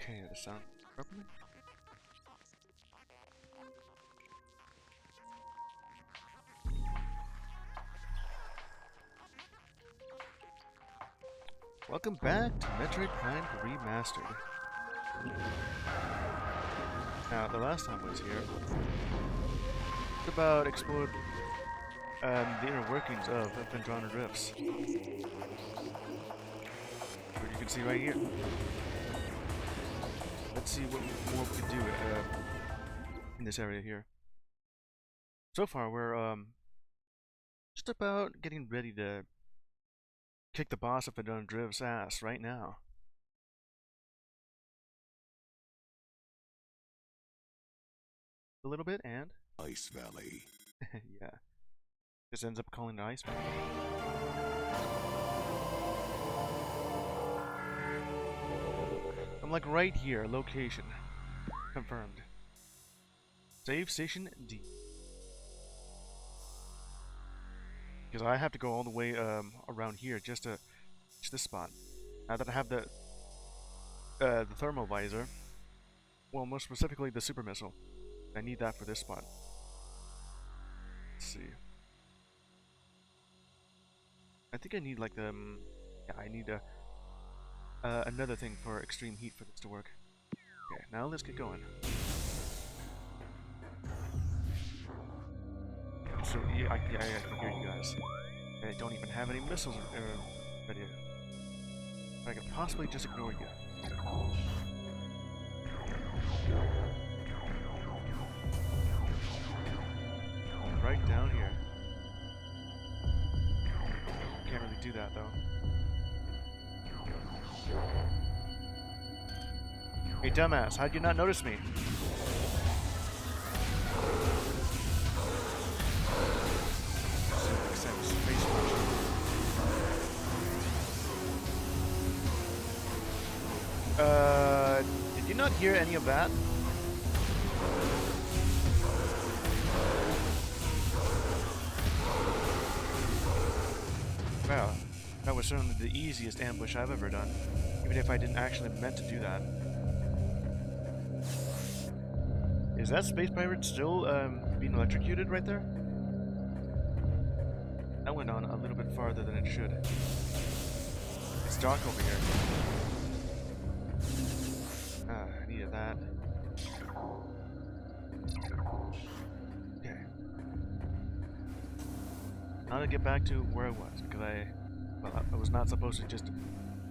Okay, the sound properly. Welcome back to Metroid Prime Remastered. Now, the last time I was here, it's about explored the inner workings of Phendrana Drifts. Which you can see right here. Let's see what more we can do in this area here. So far, we're just about getting ready to kick the boss of Phendrana Drifts' ass right now. A little bit, and Ice Valley. yeah, just ends up calling it Ice Valley. I'm like right here, location confirmed. Save station D. Because I have to go all the way around here just to reach this spot. Now that I have the thermal visor, well, more specifically the super missile, I need that for this spot. Let's see. I think I need like the yeah, I need another thing for extreme heat for this to work. Okay, now let's get going. So yeah, I can hear you guys. I don't even have any missiles ready. I could possibly just ignore you. Right down here. Can't really do that though. Hey dumbass, how'd you not notice me? Did you not hear any of that? Well, that was certainly the easiest ambush I've ever done, even if I didn't actually meant to do that. Is that space pirate still being electrocuted right there? That went on a little bit farther than it should. It's dark over here. Ah, I needed that. Okay. Now to get back to where I was, because I was not supposed to just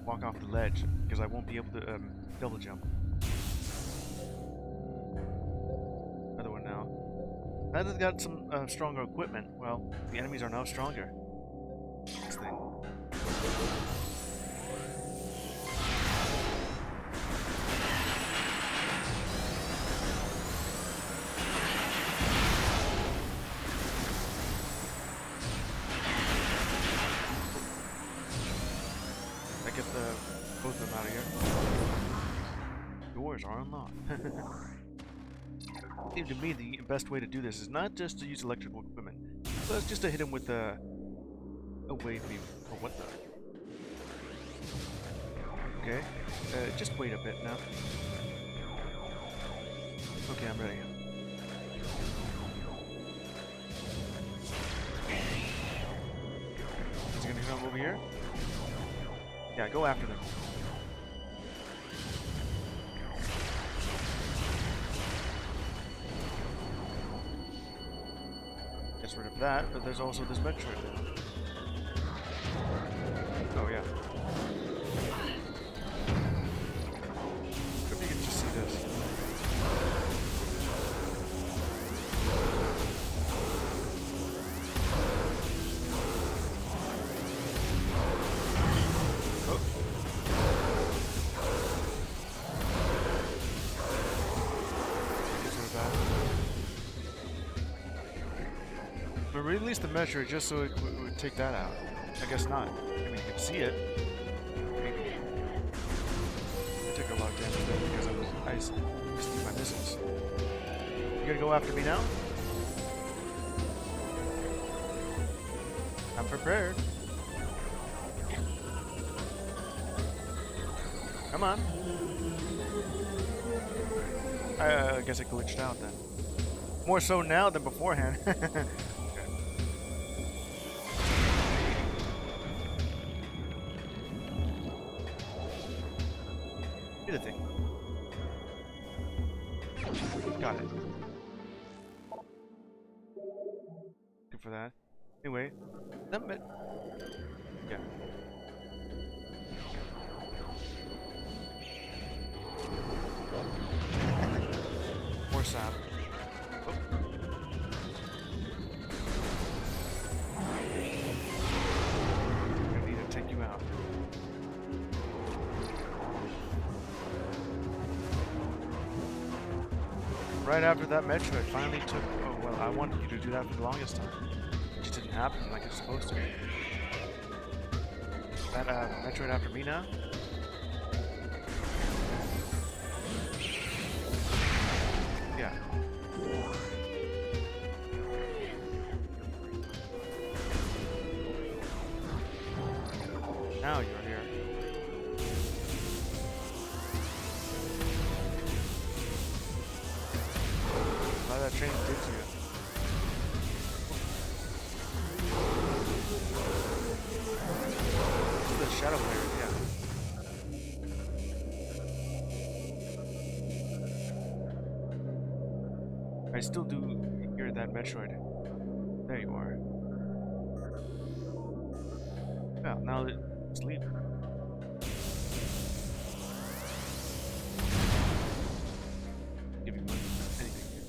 walk off the ledge, because I won't be able to double jump. Another one now. Now that I've got some stronger equipment, well, the enemies are now stronger. This thing. Both of them out of here. Doors are unlocked. It seemed to me the best way to do this is not just to use electrical equipment, but just to hit him with a wave beam. Oh, what the? Okay, just wait a bit now. Okay, I'm ready. Is he gonna come over here? Yeah, go after them. Gets rid of that, but there's also this Metroid now. Oh yeah. If you can just see this. But release the Metroid just so it would take that out. I guess not. I mean, you can see it. Maybe. I took a lot of damage there because I used my missiles. You gonna go after me now? I'm prepared. Come on. I guess it glitched out then. More so now than beforehand. Okay. Do the thing. Got it. Good for that. Anyway, that meant... Yeah. More sap. Oh. I need to take you out. Right after that Metroid finally took... Oh, well, I wanted you to do that for the longest time. It just didn't happen like it's supposed to. That Metroid after me now? Yeah. Now you're here. How that train did to you. This is the shadow player, yeah. I still do hear that Metroid. There you are. Yeah, now it's leaving. Give you money. Anything here.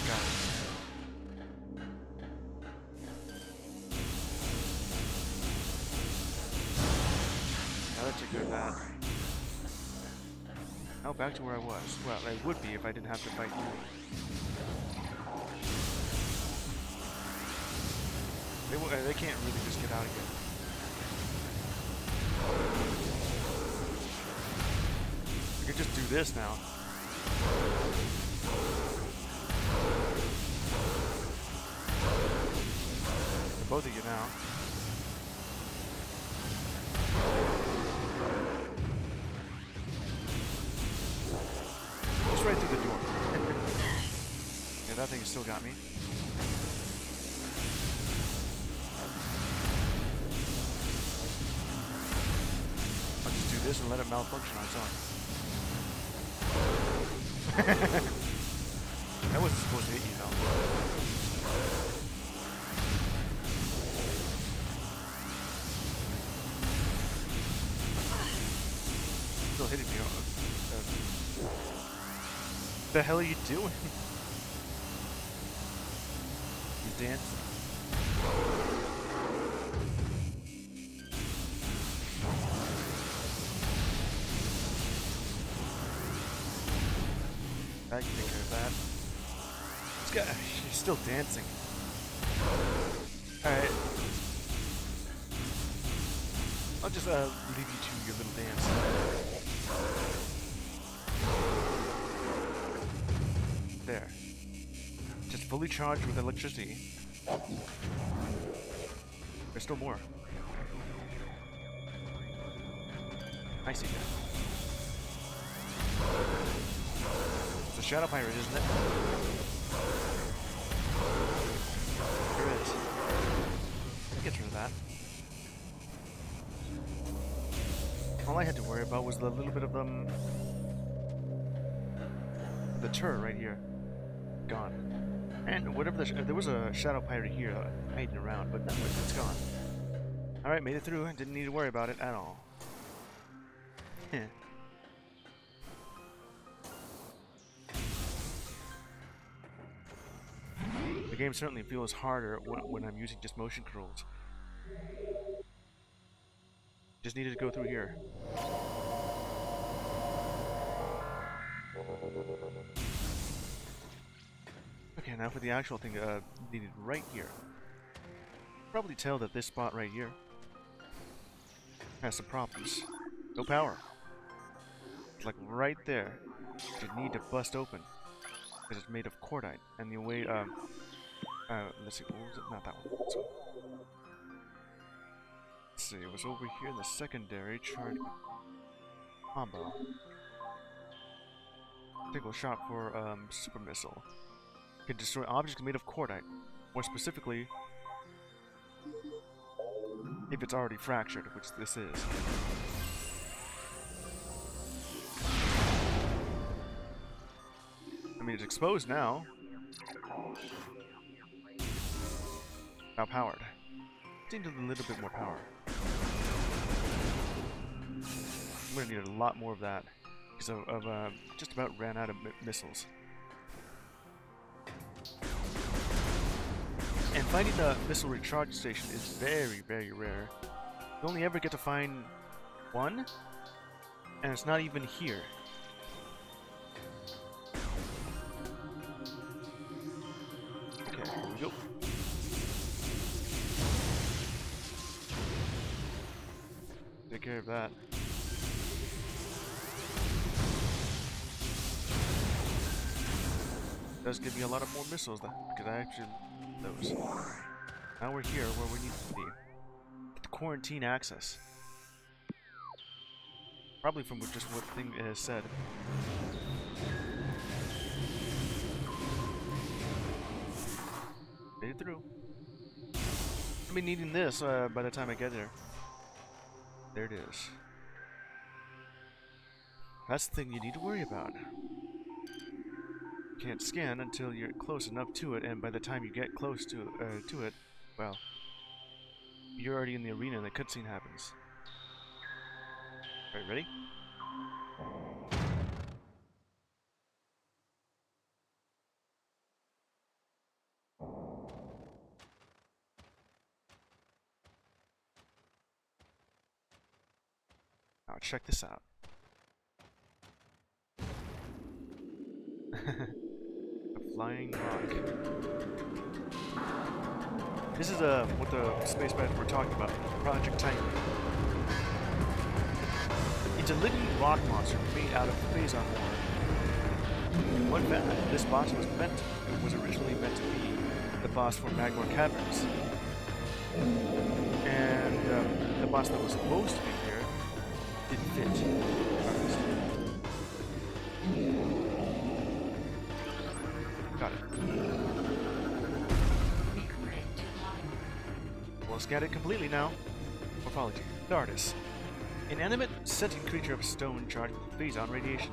Got it. Now that took care of that. Now back to where I was. Well, I would be if I didn't have to fight you. They can't really just get out again. I could just do this now. For both of you now. Just right through the door. Yeah, that thing still got me. I'll just do this and let it malfunction on its own. That wasn't supposed to hit you, though. Still hitting me. What the hell are you doing? He's dancing. I can take care of that. This guy, he's still dancing. Alright. I'll just leave you to your little dance. There. Just fully charged with electricity. There's still more. I see that. It's a shadow pirate, isn't it? There is. Get rid of that. All I had to worry about was the little bit of the turret right here. Gone. And whatever there was a shadow pirate here hiding around, but it's gone. Alright, made it through. Didn't need to worry about it at all. The game certainly feels harder when I'm using just motion controls. Just needed to go through here. Okay, now for the actual thing needed right here. Probably tell that this spot right here has some problems. No power. It's like right there. You need to bust open. Because it's made of cordite. And the way, let's see, what was it? Not that one. This one. see, it was over here in the secondary charge combo. Single shot for super missile. Can destroy objects made of cordite. More specifically, if it's already fractured, which this is. I mean, it's exposed now. Now powered. Seems a little bit more power. I'm gonna need a lot more of that because of just about ran out of missiles. And finding the missile recharge station is very, very rare. You only ever get to find one, and it's not even here. Okay, here we go. Take care of that. It does give me a lot of more missiles because I actually those. Now we're here where we need to be. Get the quarantine access. Probably from just what thing it has said. Made it through. I'll be needing this by the time I get there. There it is. That's the thing you need to worry about. You can't scan until you're close enough to it, and by the time you get close to it, well, you're already in the arena and the cutscene happens. Alright, ready? Now check this out. A flying rock. This is what the space badge we're talking about, Project Titan. It's a living rock monster made out of phazon ore. One fact, this boss was originally meant to be the boss for Magmor Caverns. And the boss that was supposed to be here didn't fit. Got it. We'll scan it completely now. Morphology. Thardus. An animate, sentient creature of stone charged with phazon radiation.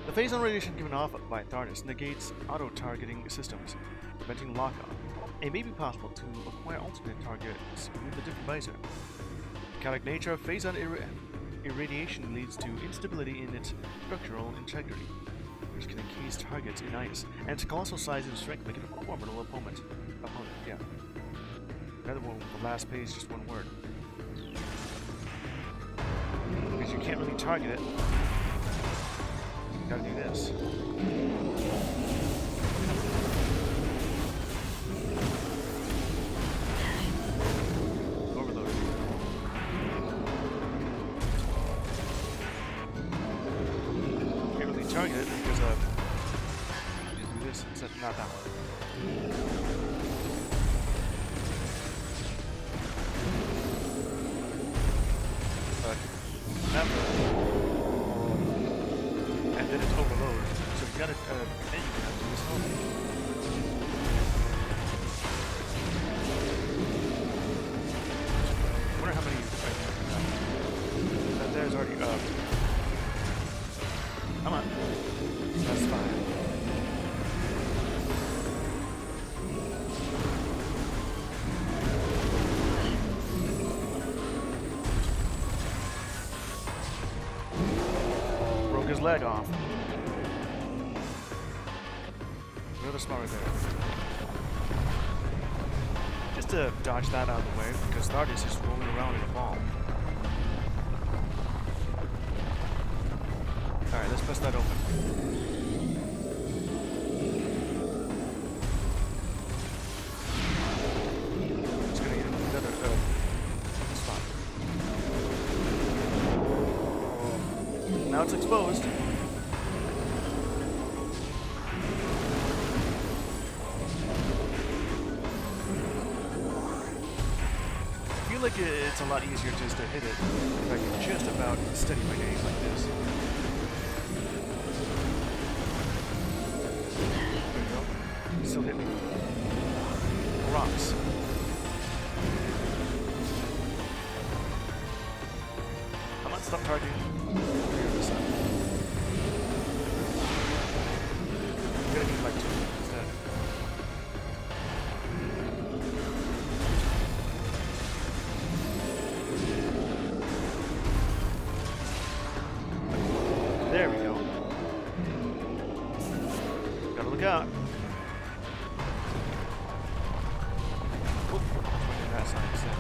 The phazon radiation given off by Thardus negates auto-targeting systems, preventing lock-on. It may be possible to acquire alternate targets with a different visor. The chaotic nature of phazon irradiation leads to instability in its structural integrity, which can encase targets in ice, and its colossal size and strength make it a formidable opponent. Yeah. Another one with the last page, just one word. Because you can't really target it. You gotta do this. Overload. Can't really target it because you do this instead, not that one. And then it's overload, so you gotta, then you can have to do this all. I wonder how many that there's already, come on. That's fine. His leg off. Another spot right there. Just to dodge that out of the way, because Thardus is rolling around in a ball. Alright, let's bust that open. Just gonna get another spot. Now it's exposed. feel like it's a lot easier just to hit it if I can just about steady my aim like this. There you go. Still hit me. Rocks. Come on, stop targeting. Figure this out. I'm gonna need like 2 instead. There we go. Gotta look out. Oh, swinging that side instead.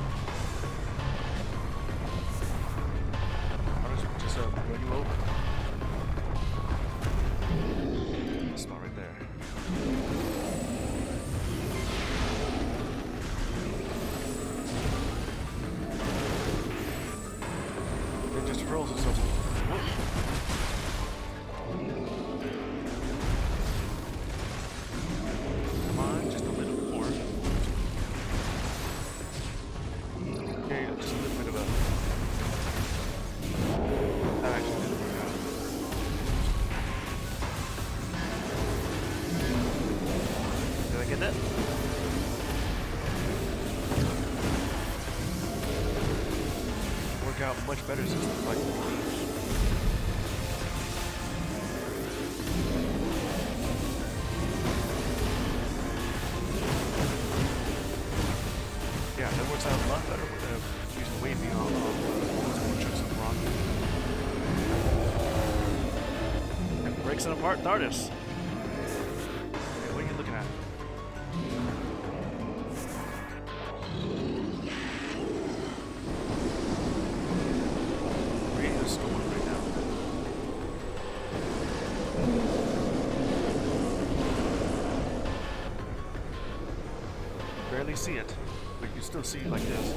I'll just run you over. Spot right there. It just hurls itself. Whoop. Come on, just a little more. Okay, just a little bit of a... That actually didn't work out. Did I get that? Work out much better since it's like... Yeah, that works out a lot better with using weight beyond those chunks of rock. And breaks it apart, Thardus. Okay, what are you looking at? We're in a storm right now. Barely see it. But you still see it like this.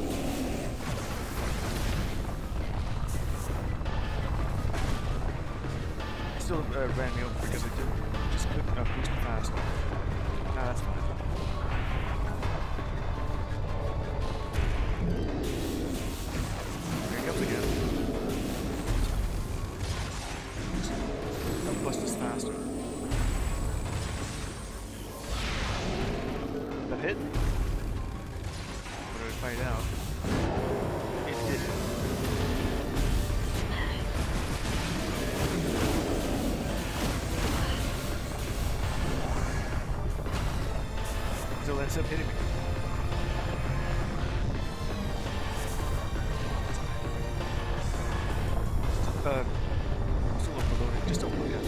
It still ran me over because I just couldn't boost fast. Nah, that's fine. Here he comes again. I'll bust this faster. That hit? Find out. It didn't. Still ends up hitting me. Still overloaded. Just don't look at it.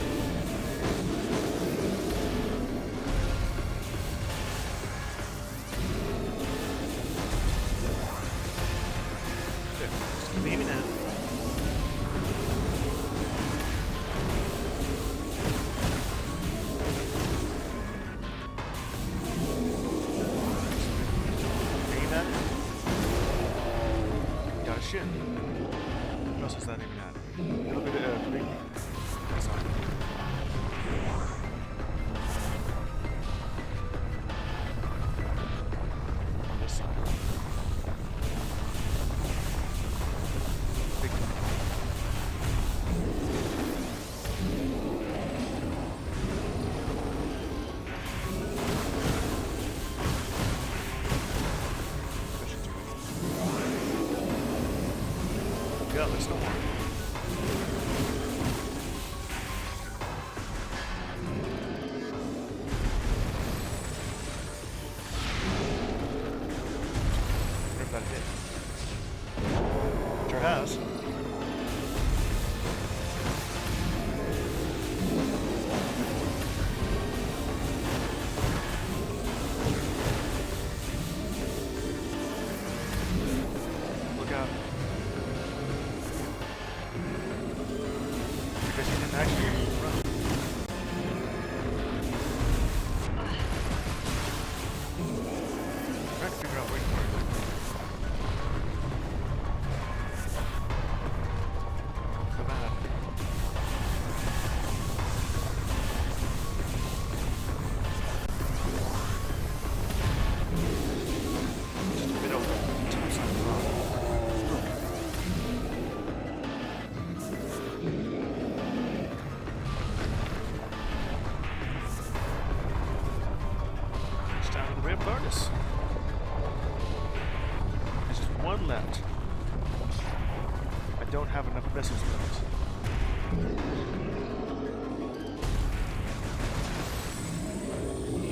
Maybe not. Maybe that. Got a shit. What else is that aiming at? A little bit of big. That's not. On this side. Yeah, there's no more. If that hit. Sure has. Look out. Because he didn't actually run. I'm trying to figure out where you were. So bad. Just a bit over. Too much on the rock. one left. I don't have enough missiles left.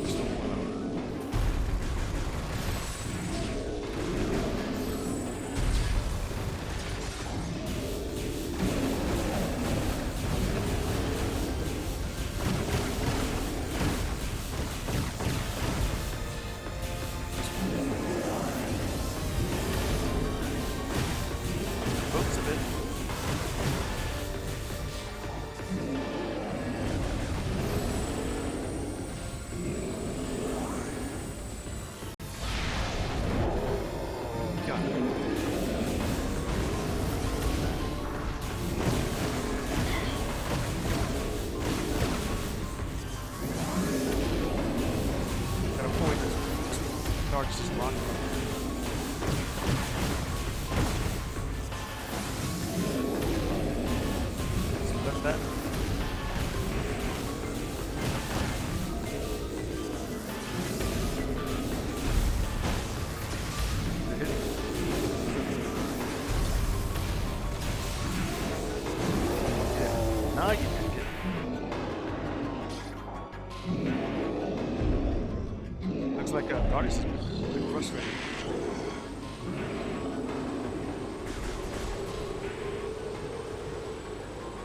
Still one left. Focus a bit. Got it. Gotta avoid this. Thardus is locked. That. Yeah. Now you can get it. Looks like Thardus is a bit frustrated.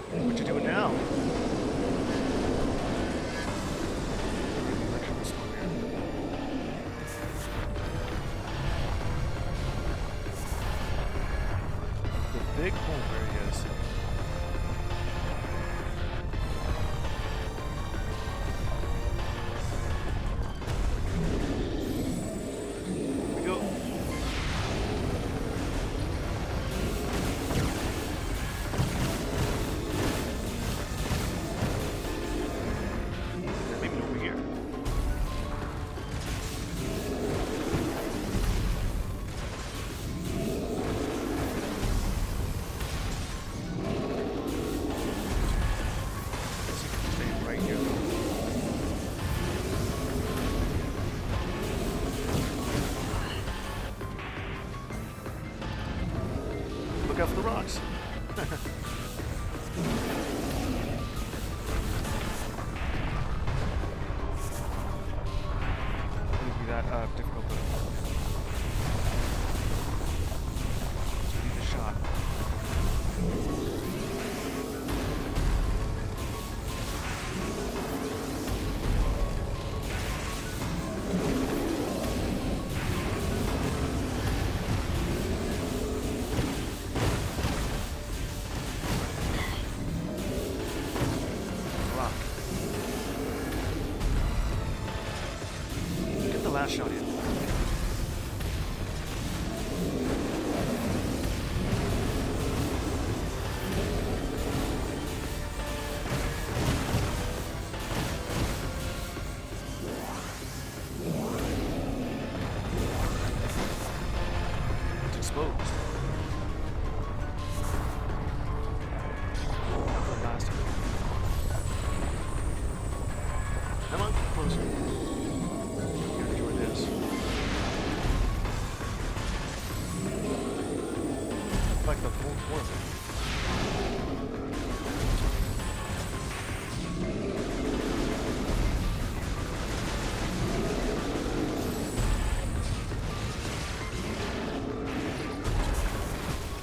What you doing now? The big hole where he is. Here we go. Maybe over here. Let's see if we can stay right here. Look out for the rocks. Wouldn't be that difficult, but need a shot. Rock. Get the last shot in. It's exposed. Last one. Come on, closer. Enjoy this. Like the full force.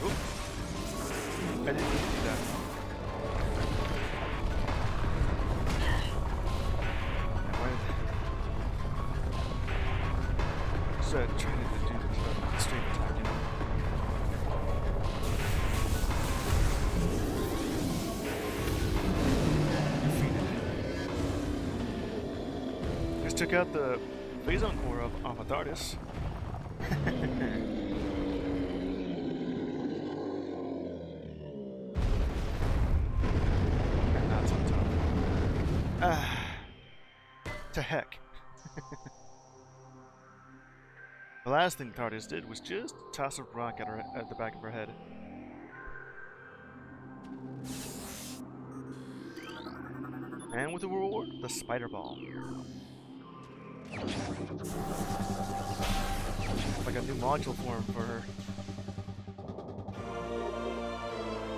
Oop. I didn't mean to do that. Just trying to do the straight attack, you know. Defeated. Just took out the Phazon core of Thardus. And that's on top. To heck. The last thing Thardus did was just toss a rock at her at the back of her head. And with the reward, the spider ball. Like a new module form for her.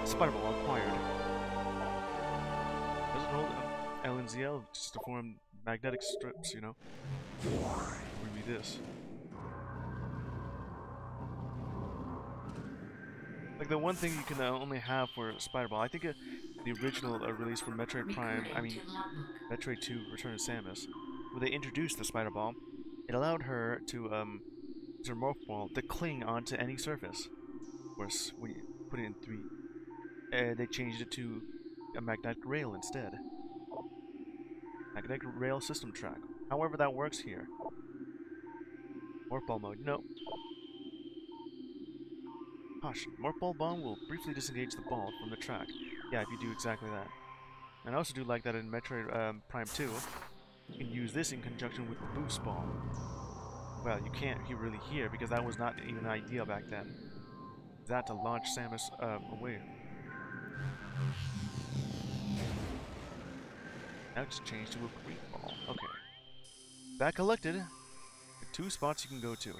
Spider Ball acquired. Doesn't hold LNZL just to form magnetic strips, you know? Maybe this. Like the one thing you can only have for Spider Ball, I think the original release from Metroid Prime, Metroid 2 Return of Samus, where they introduced the Spider Ball, it allowed her to, use her Morph Ball to cling onto any surface. Of course, when you put it in 3, they changed it to a magnetic rail instead. Magnetic rail system track. However that works here. Morph Ball mode, no. Caution, Morph Ball Bomb will briefly disengage the ball from the track. Yeah, if you do exactly that. And I also do like that in Metroid Prime 2, you can use this in conjunction with the Boost Ball. Well, you can't really here because that was not even an idea back then. That to launch Samus away. Now just change to a green ball. Okay. That collected. 2 spots you can go to.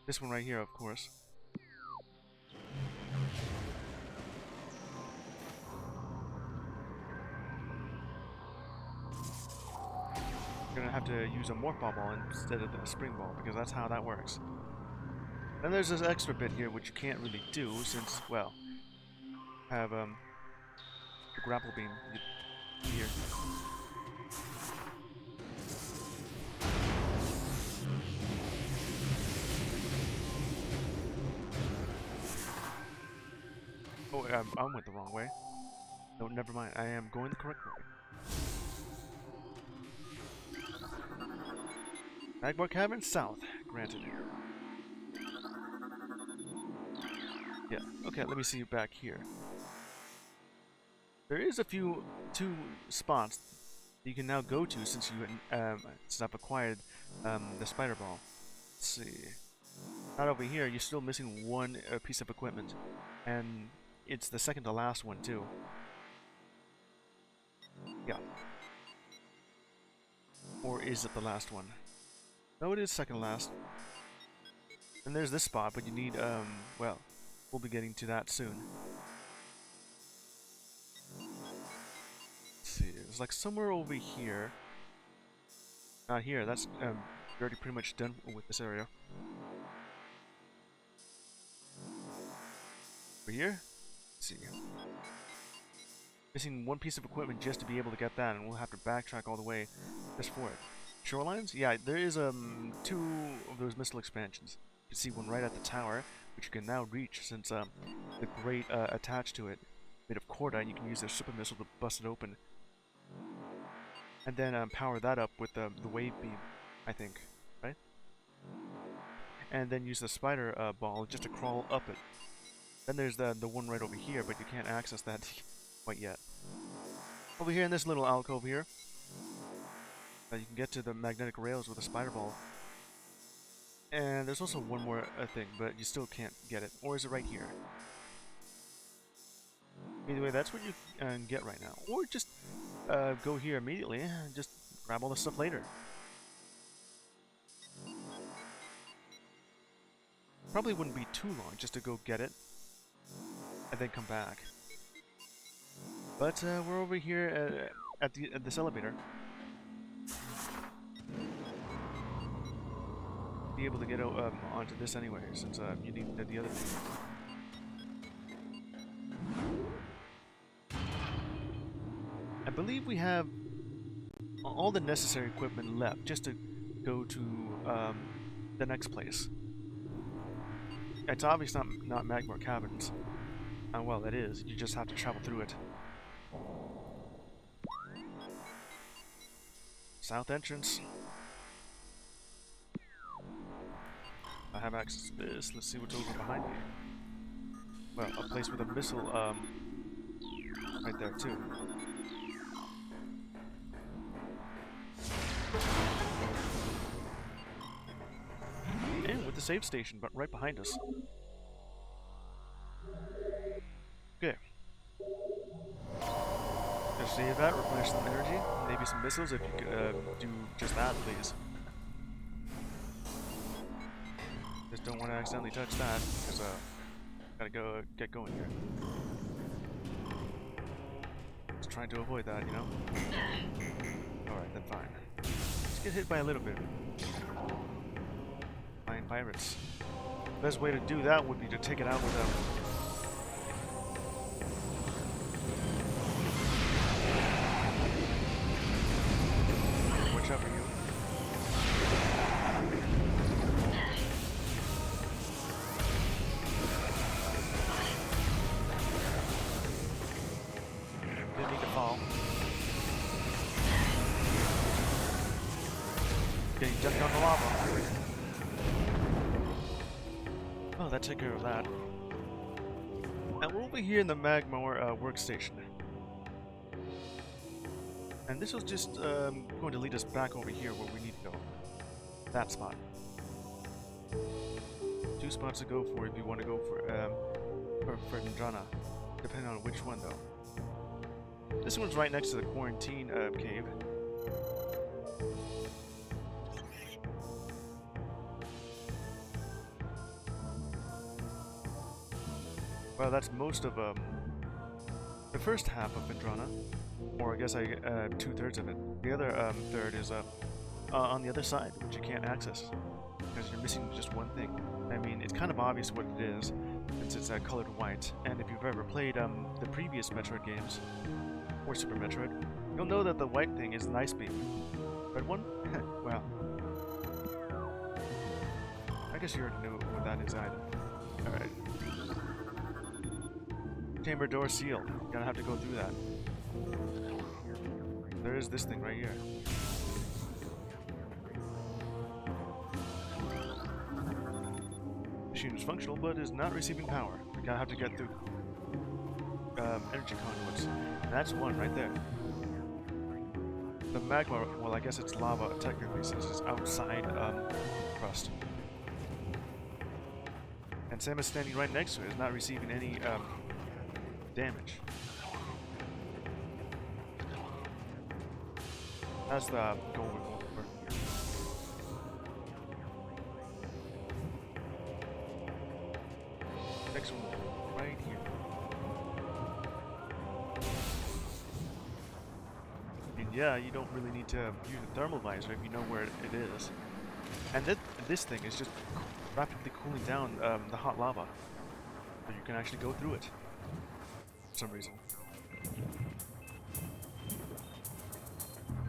This one right here, of course. You're gonna have to use a Morph Ball instead of the Spring Ball because that's how that works. Then there's this extra bit here which you can't really do since, well, have the grapple beam here. Oh, I went the wrong way. No, never mind. I am going the correct way. Magmar Cavern south, granted. Yeah, okay, let me see you back here. There is two spots that you can now go to since you have acquired the Spider Ball. Let's see. Not over here, you're still missing one piece of equipment. And it's the second to last one, too. Yeah. Or is it the last one? No, it is second to last. And there's this spot, but you need, well, we'll be getting to that soon. Let's see, it's like somewhere over here. Not here, that's, already pretty much done with this area. Over here? Let's see. Missing one piece of equipment just to be able to get that, and we'll have to backtrack all the way just for it. Shorelines? Yeah, there is 2 of those missile expansions. You can see one right at the tower, which you can now reach since the grate attached to it, made of cordite, you can use their super missile to bust it open. And then power that up with the wave beam, I think, right? And then use the spider ball just to crawl up it. Then there's the one right over here, but you can't access that quite yet. Over here in this little alcove here, you can get to the magnetic rails with a spider ball. And there's also one more thing, but you still can't get it. Or is it right here? Either way, that's what you get right now. Or just go here immediately and just grab all the stuff later. Probably wouldn't be too long just to go get it and then come back. But we're over here at this elevator. Be able to get onto this anyway, since you need the other thing. I believe we have all the necessary equipment left just to go to the next place. It's obviously not Magmar Caverns. Well, it is. You just have to travel through it. South entrance. I have access to this. Let's see what's over behind me. Well, a place with a missile, right there too. And with the save station, but right behind us. Okay. Just save that, replenish some energy, maybe some missiles if you could do just that, please. Just don't want to accidentally touch that, because gotta go get going here. Just trying to avoid that, you know? Alright, then fine. Just get hit by a little bit. Flying pirates. The best way to do that would be to take it out with watch out for you. Didn't need to fall. Getting dunked on the lava. Oh, that took care of that. And we're over here in the magma workstation. And this was just going to lead us back over here where we need to go. That spot. 2 spots to go for if you want to go for Vendrana. Depending on which one though. This one's right next to the quarantine cave. Well, that's most of the first half of Vendrana, or I guess 2/3 of it. The other third is on the other side, which you can't access because you're missing just one thing. I mean, it's kind of obvious what it is since it's colored white. And if you've ever played the previous Metroid games or Super Metroid, you'll know that the white thing is the nice beam. Red one? Well, I guess you already knew what that is either. All right. Chamber door sealed. Gonna have to go through that. There is this thing right here. Machine is functional, but is not receiving power. We're gonna have to get through energy conduits. And that's one right there. The magma, well, I guess it's lava technically, since it's outside crust. And Sam is standing right next to it, is not receiving any damage. That's the goal we're going for. Next one, right here. And yeah, you don't really need to use a thermal visor if you know where it is. And this thing is just rapidly cooling down the hot lava, so you can actually go through it. For some reason.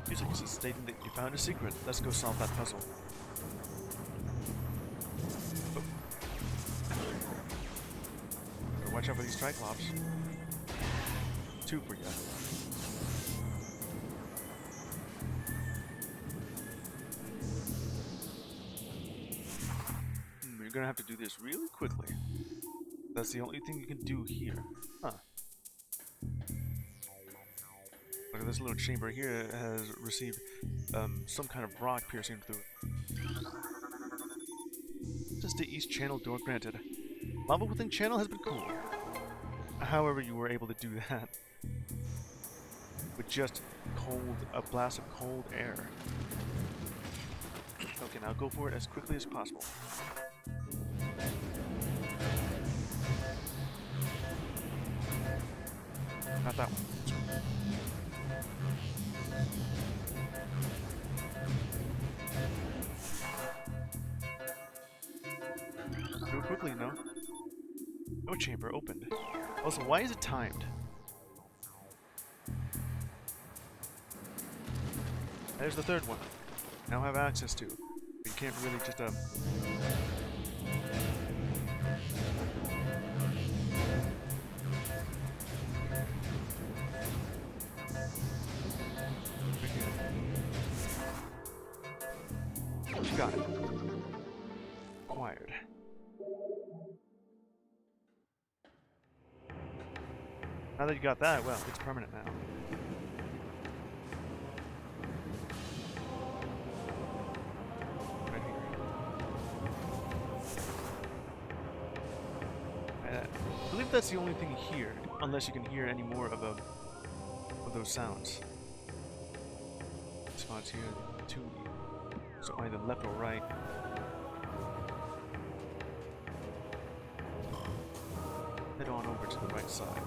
Music is stating that you found a secret. Let's go solve that puzzle. Oh. So watch out for these Triclops. 2 for you. You're gonna have to do this really quickly. That's the only thing you can do here. Huh. Look at this little chamber here. It has received some kind of rock piercing through it. Just the east channel door granted. Lava within channel has been cooled. However, you were able to do that with just a blast of cold air. Okay, now go for it as quickly as possible. Not that one. Do it quickly, no? No chamber opened. Also, why is it timed? There's the third one. Now have access to. But you can't really just You got it. Acquired. Now that you got that, well, it's permanent now. Right here. I believe that's the only thing you hear, unless you can hear any more of those sounds. Spots here, 2. So either left or right. head on over to the right side.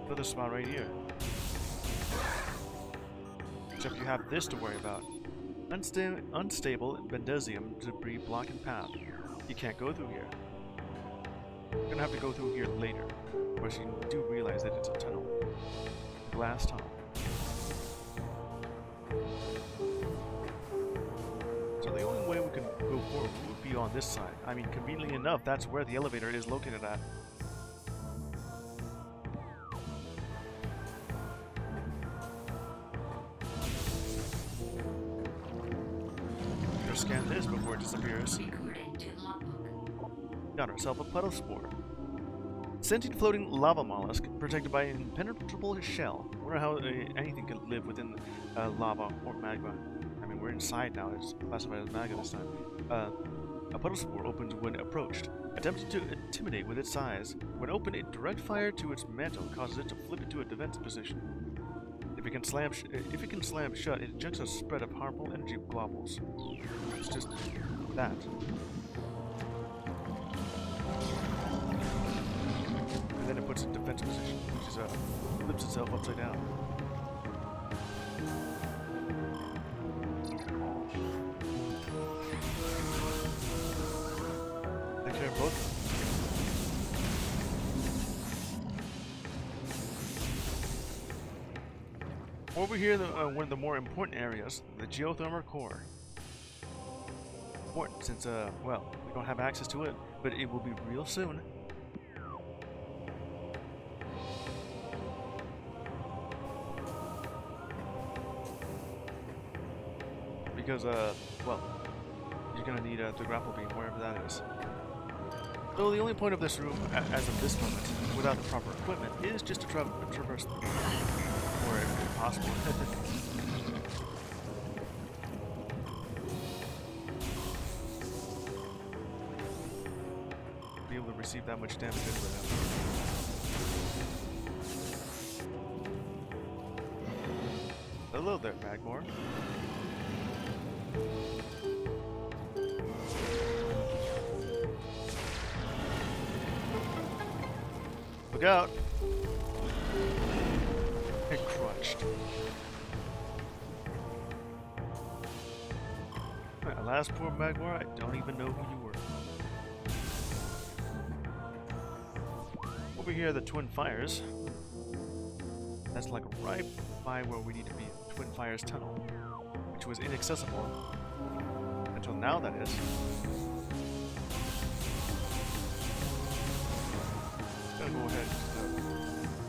Another spot right here. Except you have this to worry about. Unstable Bendesium debris blocking path. You can't go through here. You're gonna have to go through here later. Of course, you do realize that it's a tunnel. Glass tunnel. So the only way we can go forward would be on this side. I mean, conveniently enough, that's where the elevator is located at. Scan this before it disappears. Got ourselves a puddle spore. Sentient floating lava mollusk protected by an impenetrable shell. Wonder how anything can live within lava or magma. I mean, we're inside now. It's classified as magma this time. A puddle spore opens when approached. Attempting to intimidate with its size. When open, a direct fire to its mantle causes it to flip into a defensive position. If it can slam shut, it ejects a spread of harmful energy globbles. It's just that. And then it puts it in defensive position, which is flips itself upside down. Take care of both of them. Over here, one of the more important areas, the geothermal core. Important since, well, we don't have access to it, but it will be real soon. Because, well, you're gonna need the grapple beam, wherever that is. So the only point of this room, as of this moment, without the proper equipment, is just to traverse the room. Or if possible. Be able to receive that much damage into them. Hello there, Magmore. Look out! And crushed. Alas, poor Magmore, I don't even know who you were. Over here, the Twin Fires. That's like right by where we need to be. Twin Fires Tunnel, which was inaccessible until now. That is. Gonna go ahead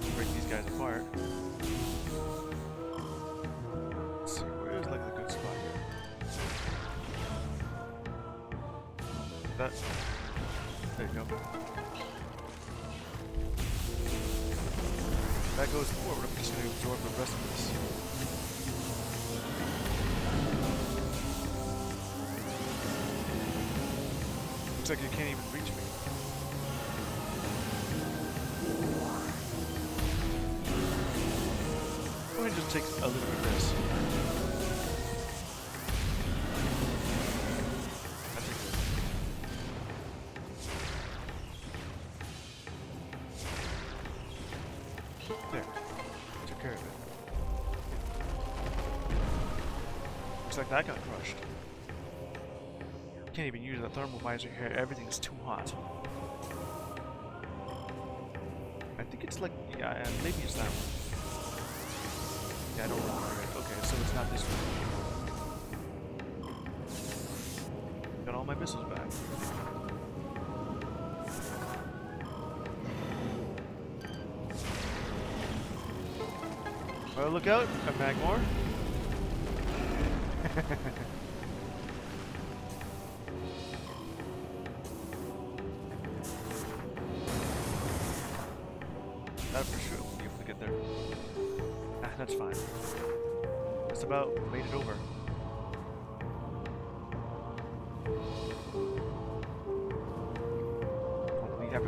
and break these guys apart. Let's see, where is like the good spot here? That. There you go. That goes forward. I'm just going to absorb the rest of this. Looks like you can't even reach me. Go ahead and just take a little bit of this. That's it. There. Took care of it. Looks like that got crushed. Can't even use the thermal visor here. Everything's too hot. I think it's like, yeah, maybe it's that one. Yeah, I don't remember it. Okay, so it's not this one. Got all my missiles back. Well, look out, a Magmore. That for sure we'll be able to get there. Ah, that's fine. Just about made it over. We have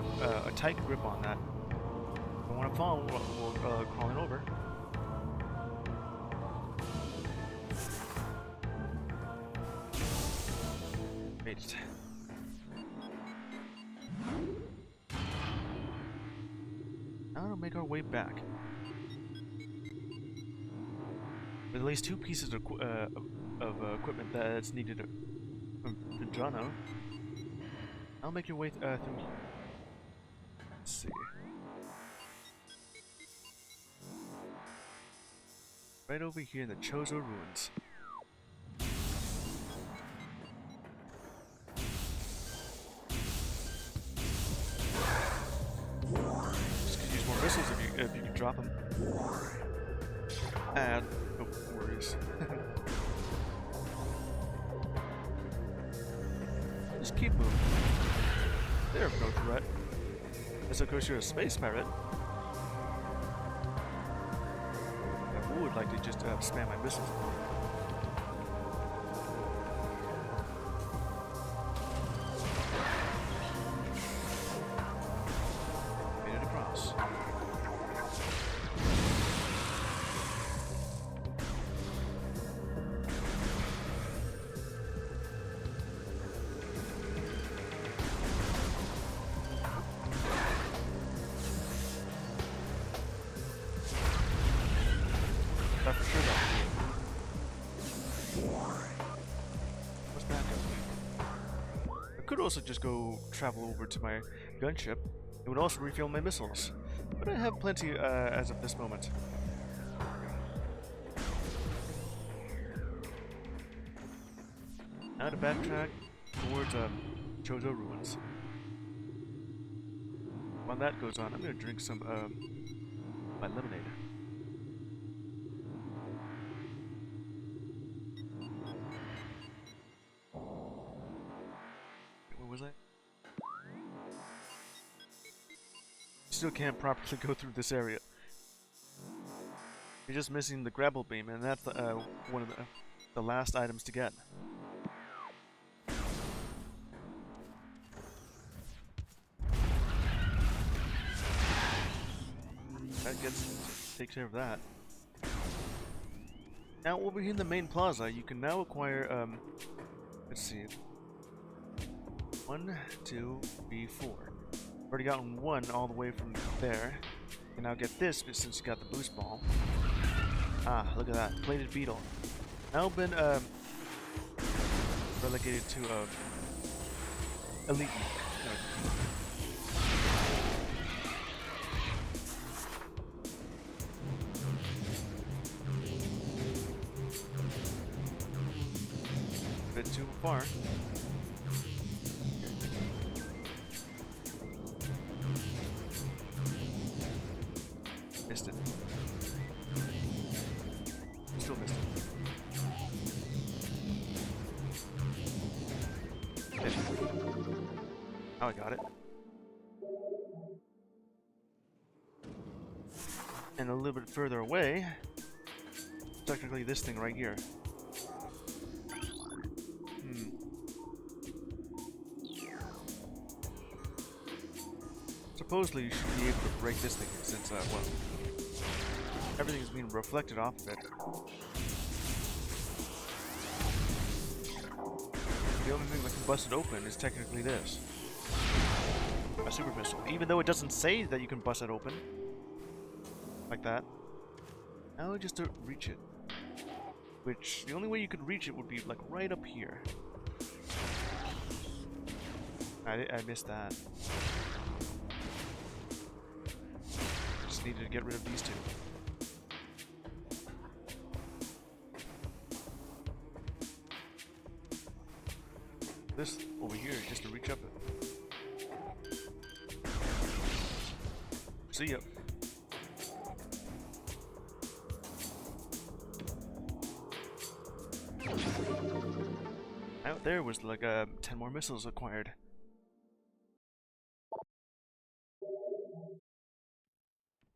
a tight grip on that. If I want to fall, we'll crawl it over. Made it. Now to make our way back. With at least 2 pieces of equipment that's needed from Jono. I'll make your way through here. Let's see. Right over here in the Chozo Ruins. Just could use more missiles if you can drop them. And no worries. Just keep moving. They're no threat. Unless of course you're a space pirate. I would like to just spam my missiles. Made it across. For sure that. What's that doing? I could also just go travel over to my gunship. It would also refuel my missiles, but I have plenty as of this moment. Now to backtrack towards Chozo Ruins. While that goes on, I'm gonna drink some my lemonade. Was I? Still can't properly go through this area. You're just missing the grapple beam, and that's one of the last items to get. That takes care of that. Now over here in the main plaza, you can now acquire let's see. 1, 2, 3, 4. Already gotten 1 all the way from there. You can now get this since you got the boost ball. Ah, look at that. Plated beetle. Now been relegated to elite. A bit too far. Missed it. Still missed it. Hit it. Oh, I got it. And a little bit further away, technically this thing right here. Supposedly you should be able to break this thing since, well, everything is being reflected off of it. The only thing that can bust it open is technically this. A super missile. Even though it doesn't say that you can bust it open. Like that. Now just to reach it. Which, the only way you could reach it would be like right up here. I missed that. Just needed to get rid of these two. This over here just to reach up it. See ya. Out there was like 10 more missiles acquired.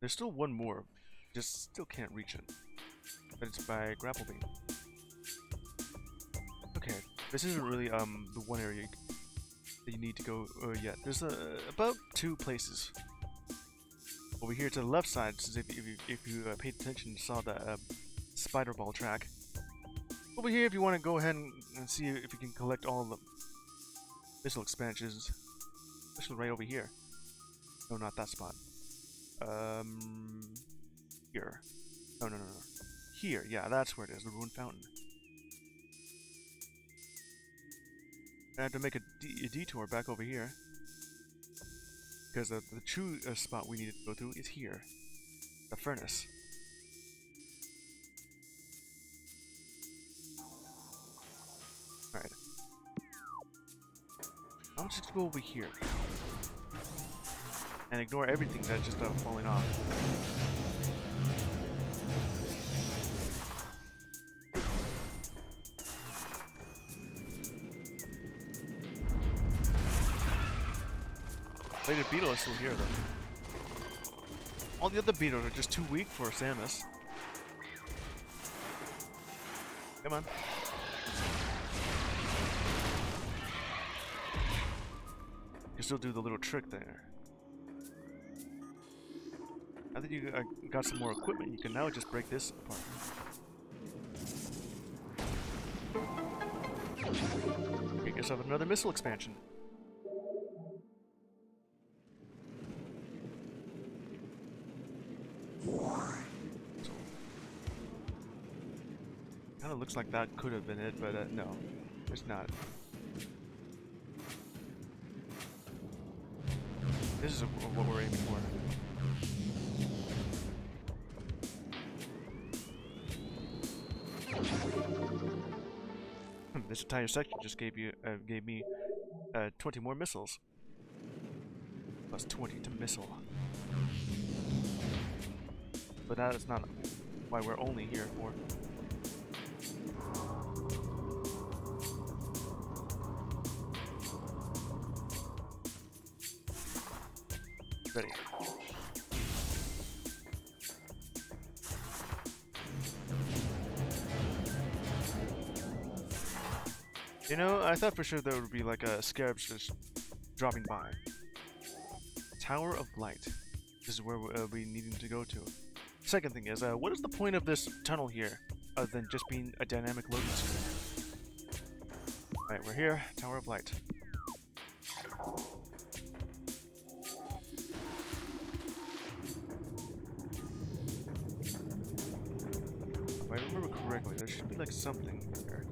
There's still one more, just still can't reach it. But it's by grapple beam. Okay, this isn't really the one area that you need to go yet. There's about 2 places. Over here to the left side, since if you paid attention, you saw the spider ball track. Over here, if you want to go ahead and see if you can collect all of them. missile expansions, especially right over here. No, not that spot. Here. No, no, no, no. Here, yeah, that's where it is, the ruined fountain. I have to make a detour back over here. Because the true spot we need to go through is here. The furnace. Alright. I'll just go over here. And ignore everything that's just falling off. Bladed beetle is still here though. All the other beetles are just too weak for Samus. Come on. You can still do the little trick there. Now that you got some more equipment, you can now just break this apart. Get yourself another missile expansion. Kind of looks like that could have been it, but no, it's not. This is what we're aiming for. This entire section just gave me 20 more missiles. Plus 20 to missile. But that is not why we're only here for. Ready. You know, I thought for sure there would be like a scarabs just dropping by. Tower of Light. This is where we needing to go to. Second thing is, what is the point of this tunnel here, other than just being a dynamic loading screen? Alright, we're here. Tower of Light. If I remember correctly, there should be like something here.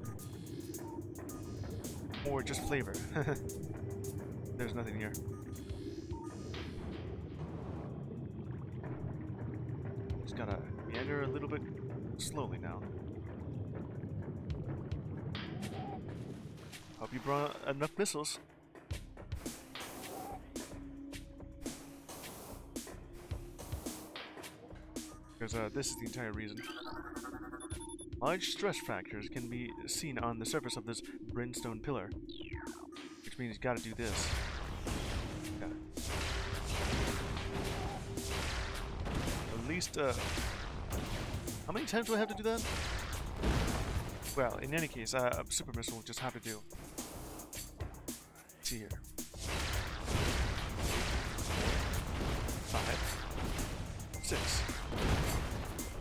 Or just flavor. There's nothing here. Just gotta meander a little bit slowly now. Hope you brought enough missiles. Because this is the entire reason. Large stress fractures can be seen on the surface of this brimstone pillar, which means you gotta do this. Yeah. At least, how many times do I have to do that? Well, in any case, a super missile will just have to do. Let's see here. 5, 6.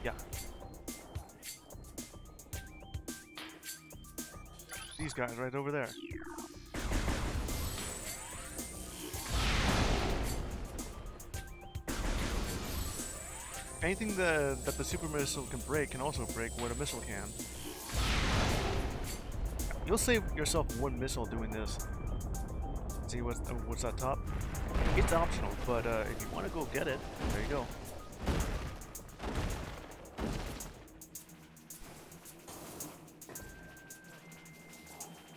Yeah. These guys right over there. Anything that the super missile can break can also break what a missile can. You'll save yourself one missile doing this. See what's that top? It's optional, but if you want to go get it, there you go.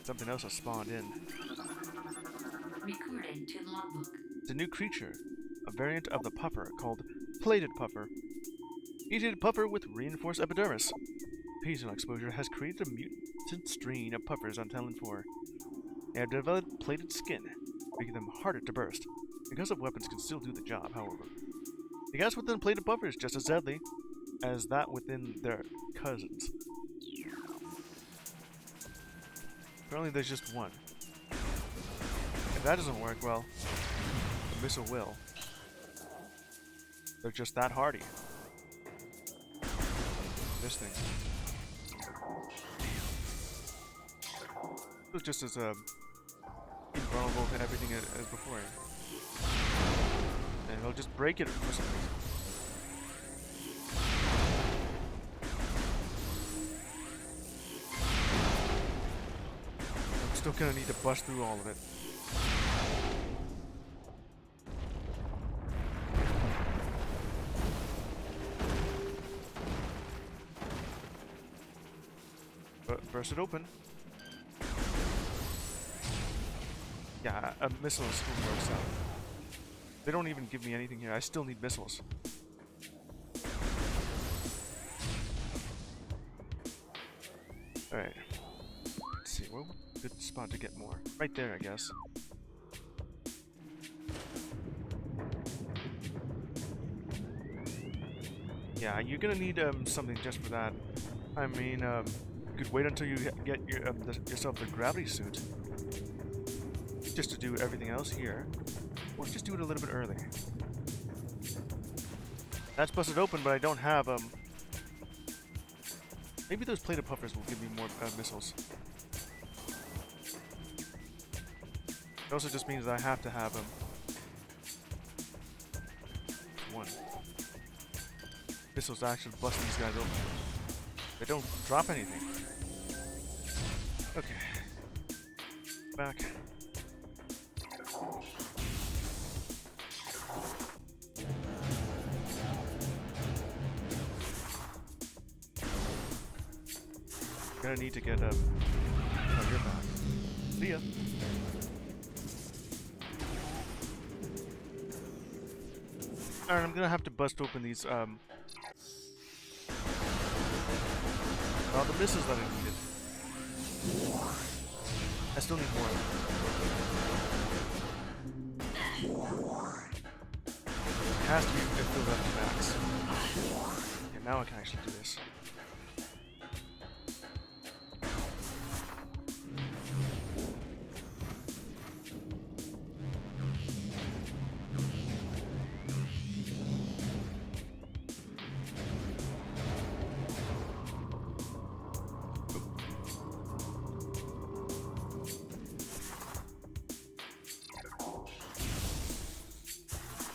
Something else has spawned in. Recorded to logbook. It's a new creature, a variant of the puffer called plated puffer. Mutated puffer with reinforced epidermis. Seasonal exposure has created a mutant strain of puffers on Talon 4. They have developed plated skin, making them harder to burst. Concussive weapons can still do the job, however. The gas within plated puffer is just as deadly as that within their cousins. Apparently there's just one. If that doesn't work, well, the missile will. They're just that hardy. This thing. It was just as invaluable vulnerable to everything as before. And he'll just break it for some reason. I'm still gonna need to bust through all of it. But burst it open. Yeah, a missile still works out. They don't even give me anything here. I still need missiles. Alright. Let's see, where's a good spot to get more? Right there, I guess. Yeah, you're gonna need something just for that. I mean, you could wait until you get yourself the gravity suit. Just to do everything else here. Or just do it a little bit early. That's busted open, but I don't have, maybe those plated puffers will give me more missiles. It also just means that I have to have, one. Missiles to actually bust these guys open. They don't drop anything. Okay. Back. Gonna need to get oh, you're back. See ya. Alright, I'm gonna have to bust open these all the missiles that I needed. I still need more. It has to be filled up to max. Okay, now I can actually do this.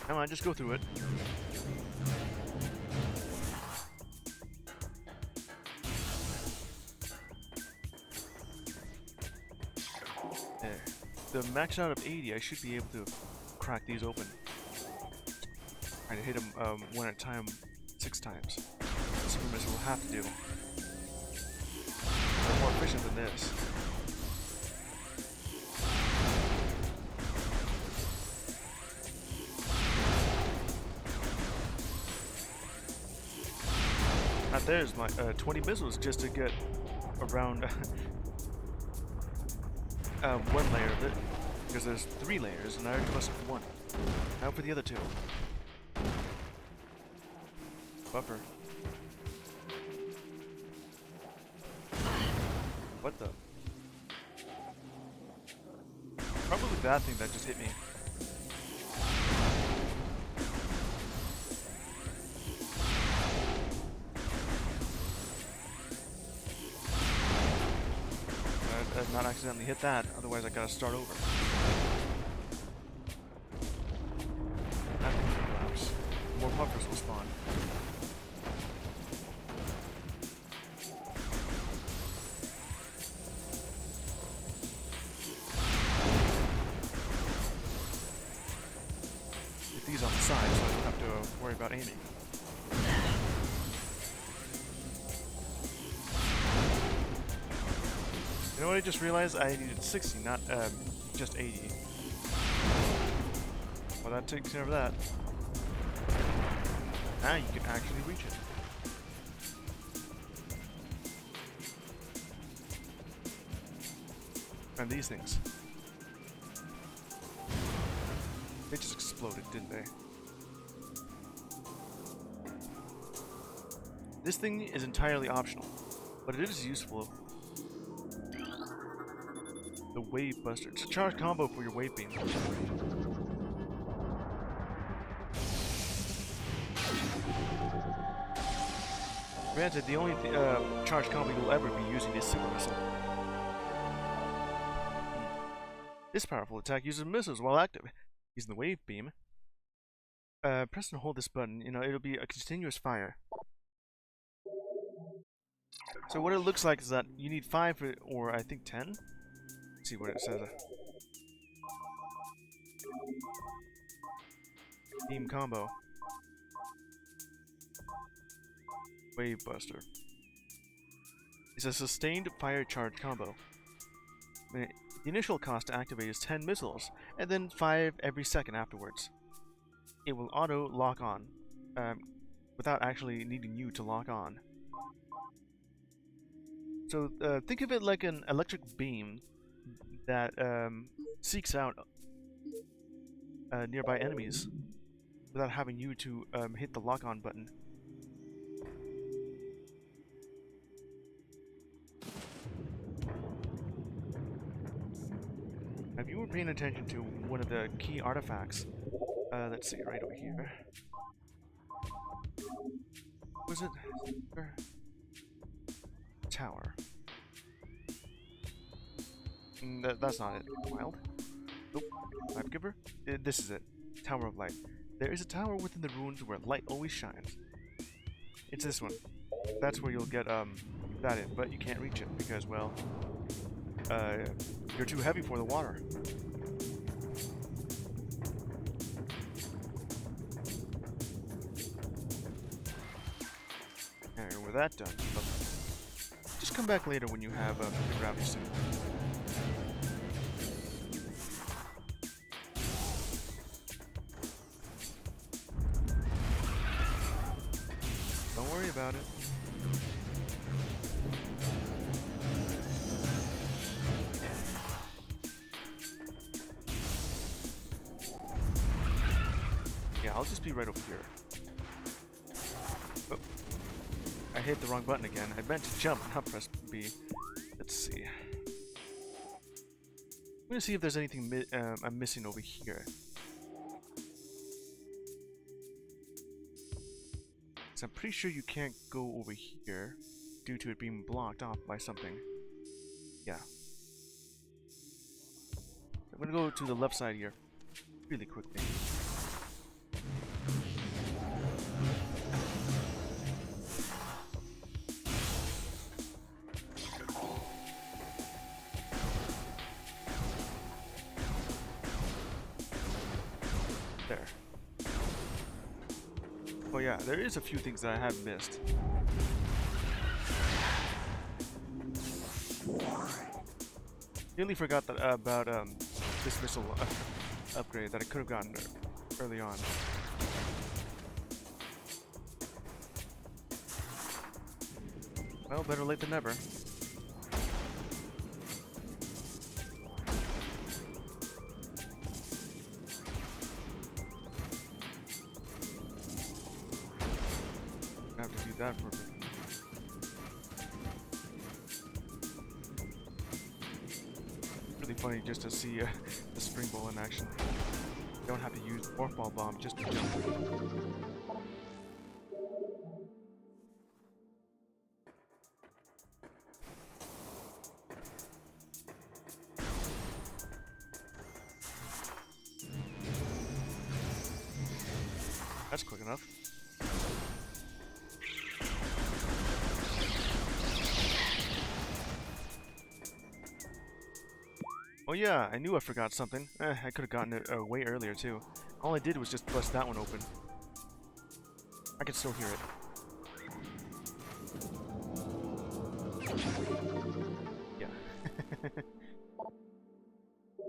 Come on, just go through it. There. The max out of 80, I should be able to crack these open. Trying to hit them one at a time 6 times. The super missile will have to do. They're more efficient than this. There's my 20 missiles just to get around one layer of it, because there's 3 layers and I already busted 1. Now for the other 2. Buffer. What the? Probably that thing that just hit me. Not accidentally hit that, otherwise I gotta start over. More puffers will spawn. Get these on the side so I don't have to worry about aiming. You know what I just realized? I needed 60, not just 80. Well, that takes care of that. Now you can actually reach it. And these things. They just exploded, didn't they? This thing is entirely optional, but it is useful. The Wave Buster. It's a charge combo for your wave beam. Granted, the only charge combo you'll ever be using is Super Missile. This powerful attack uses missiles while active. Using the wave beam. Press and hold this button, it'll be a continuous fire. So what it looks like is that you need 5 or I think 10. Let's see what it says. Beam combo. Wave Buster. It's a sustained fire charge combo. The initial cost to activate is 10 missiles, and then 5 every second afterwards. It will auto lock on, without actually needing you to lock on. So think of it like an electric beam that seeks out nearby enemies without having you to hit the lock on button. If you were paying attention to one of the key artifacts, let's see, right over here. Was it? Tower. That's not it. Wild. Nope. Life Giver. This is it. Tower of Light. There is a tower within the ruins where light always shines. It's this one. That's where you'll get that in, but you can't reach it because, well, you're too heavy for the water. And with that done, just come back later when you have the gravity suit. Don't worry about it. Yeah, I'll just be right over here. Oh. I hit the wrong button again. I meant to jump, not press B. Let's see. I'm gonna see if there's anything I'm missing over here. So I'm pretty sure you can't go over here due to it being blocked off by something. Yeah. I'm gonna go to the left side here really quickly. There. Oh yeah, there is a few things that I have missed. Nearly forgot that, about this missile upgrade that I could have gotten early on. Well, better late than never. I have to do that for a bit. Really funny just to see the spring ball in action. You don't have to use Morph Ball Bomb just to jump. That's quick enough. Oh yeah, I knew I forgot something. I could have gotten it way earlier too. All I did was just bust that one open. I can still hear it. Yeah.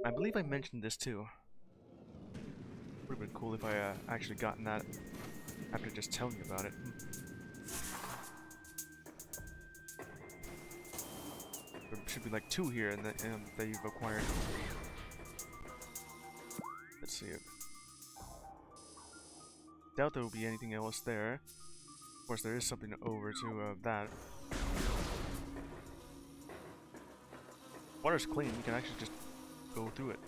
I believe I mentioned this too. Would have been cool if I actually gotten that after just telling you about it. There should be like 2 here and that you've acquired. Let's see it. Doubt there will be anything else there. Of course, there is something over to that. Water's clean. You can actually just go through it.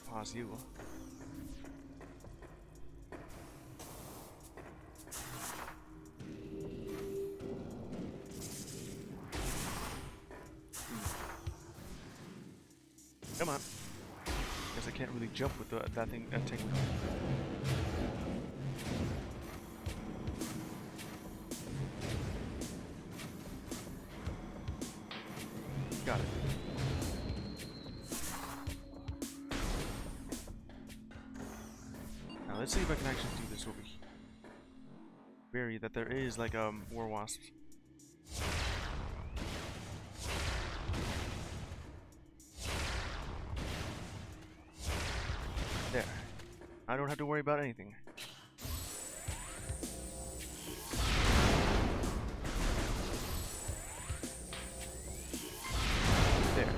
Pause you. Come on. Guess I can't really jump with that thing taking. Got it. Now let's see if I can actually do this over here. Very that there is like war wasps. There. I don't have to worry about anything. There.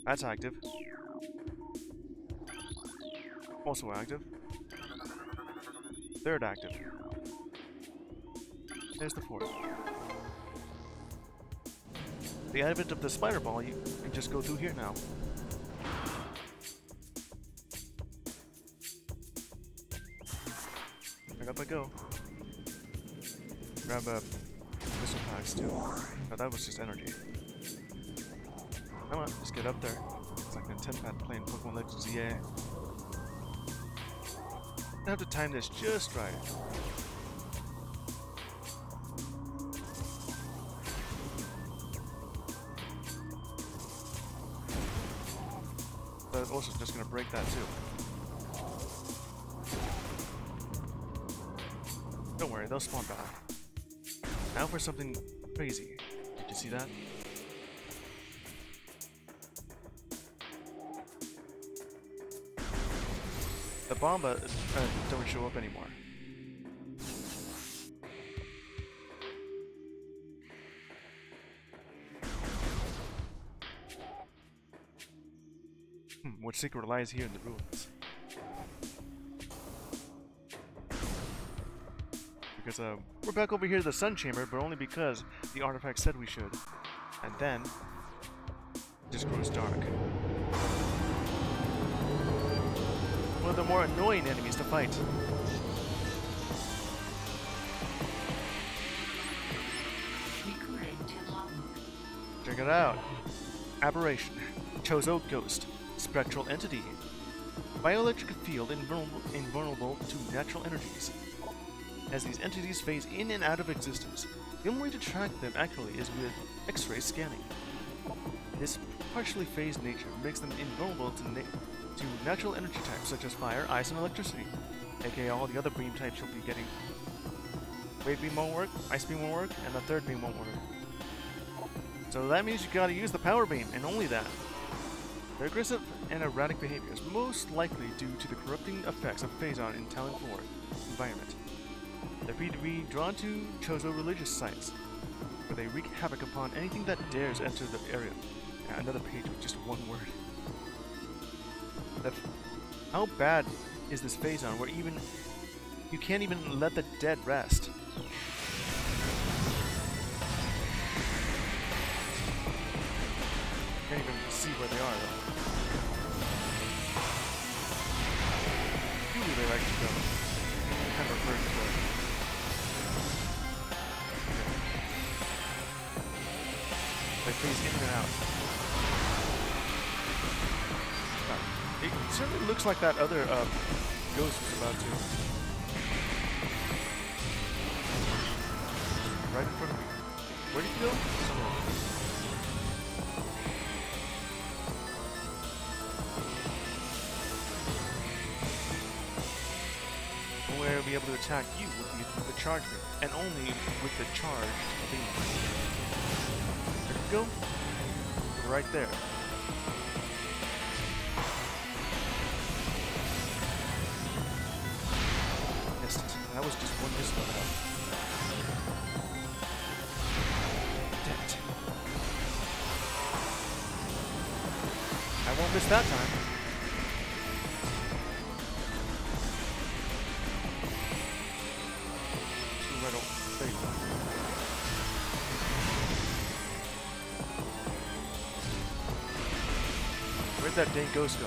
That's active. Also active. Third active. There's the fourth. The advent of the spider ball, you can just go through here now. Pick up I go. Grab missile packs too. Oh, that was just energy. Come on, just get up there. It's like a 10-pad playing Pokemon Legends EA. I have to time this just right. But also just gonna break that too. Don't worry, they'll spawn back. Now for something crazy. Did you see that? The Bomba don't show up anymore. What secret lies here in the ruins? Because we're back over here to the Sun Chamber, but only because the artifact said we should. And then it just grows dark. One of the more annoying enemies to fight. Check it out. Aberration. Chozo Ghost. Spectral entity. Bioelectric field invulnerable to natural energies. As these entities phase in and out of existence, the only way to track them accurately is with X-ray scanning. This partially phased nature makes them invulnerable to natural energy types such as fire, ice, and electricity, aka all the other beam types you'll be getting. Wave beam won't work, ice beam won't work, and the third beam won't work. So that means you gotta use the power beam, and only that. Their aggressive and erratic behavior is most likely due to the corrupting effects of Phazon in Talon 4 environment. They're free to be drawn to Chozo religious sites, where they wreak havoc upon anything that dares enter the area. Yeah, another page with just one word. How bad is this Phazon where even you can't even let the dead rest? Can't even see where they are though. Usually they like to go. Kind of referring to it. They phase in and out. It certainly looks like that other ghost was about to. Right in front of me. Where did you go? Somewhere. Only way I'll be able to attack you will be with the charge beam, and only with the charged beam. There you go. Right there. That was just one miss on that. Damn it. I won't miss that time. Right over. There you go. Where'd that dang ghost go?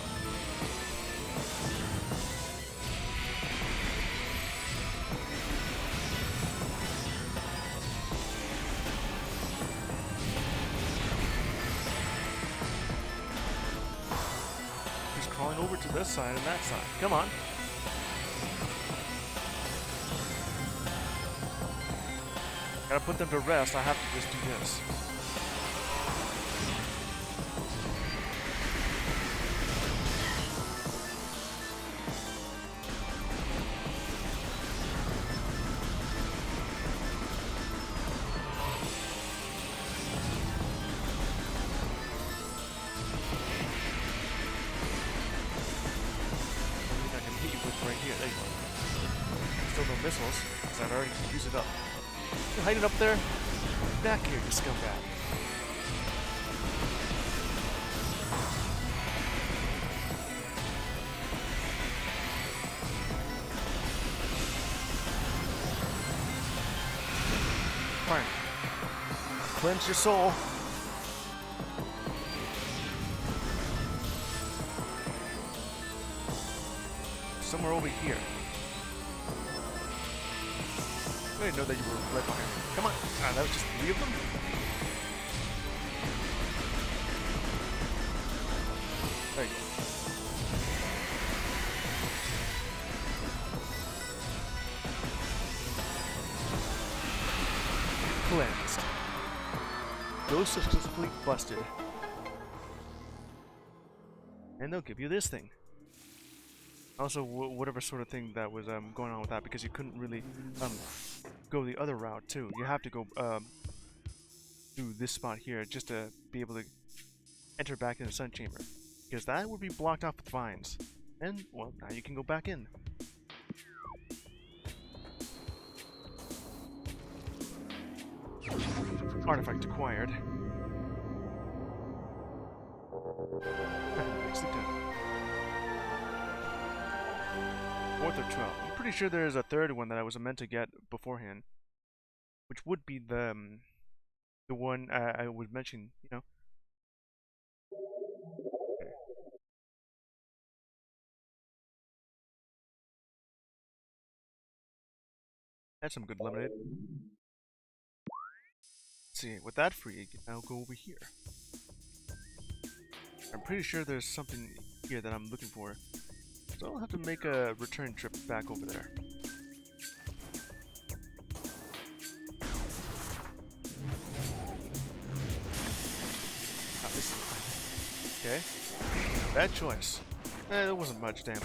to this side and that side. Come on. Gotta put them to rest. I have to just do this. Right here, there you go. Still no missiles, because I've already used it up. You're hiding up there? Back here, you scumbag. Fine. Cleanse your soul. Somewhere over here. I didn't know that you were right behind me. Come on. Ah, that was just 3 of them? There you go. Cleansed. Ghost successfully busted. And they'll give you this thing. Also, whatever sort of thing that was going on with that, because you couldn't really go the other route too. You have to go through this spot here just to be able to enter back in the sun chamber, because that would be blocked off with vines. And well, now you can go back in. Artifact acquired. Nicely done. 4th or 12th. I'm pretty sure there's a 3rd one that I was meant to get beforehand, which would be the one I was mentioning, you know. Okay. That's some good lemonade. Let's see, with that free, you can now go over here. I'm pretty sure there's something here that I'm looking for. So I'll have to make a return trip back over there. Okay. Bad choice. There wasn't much damage.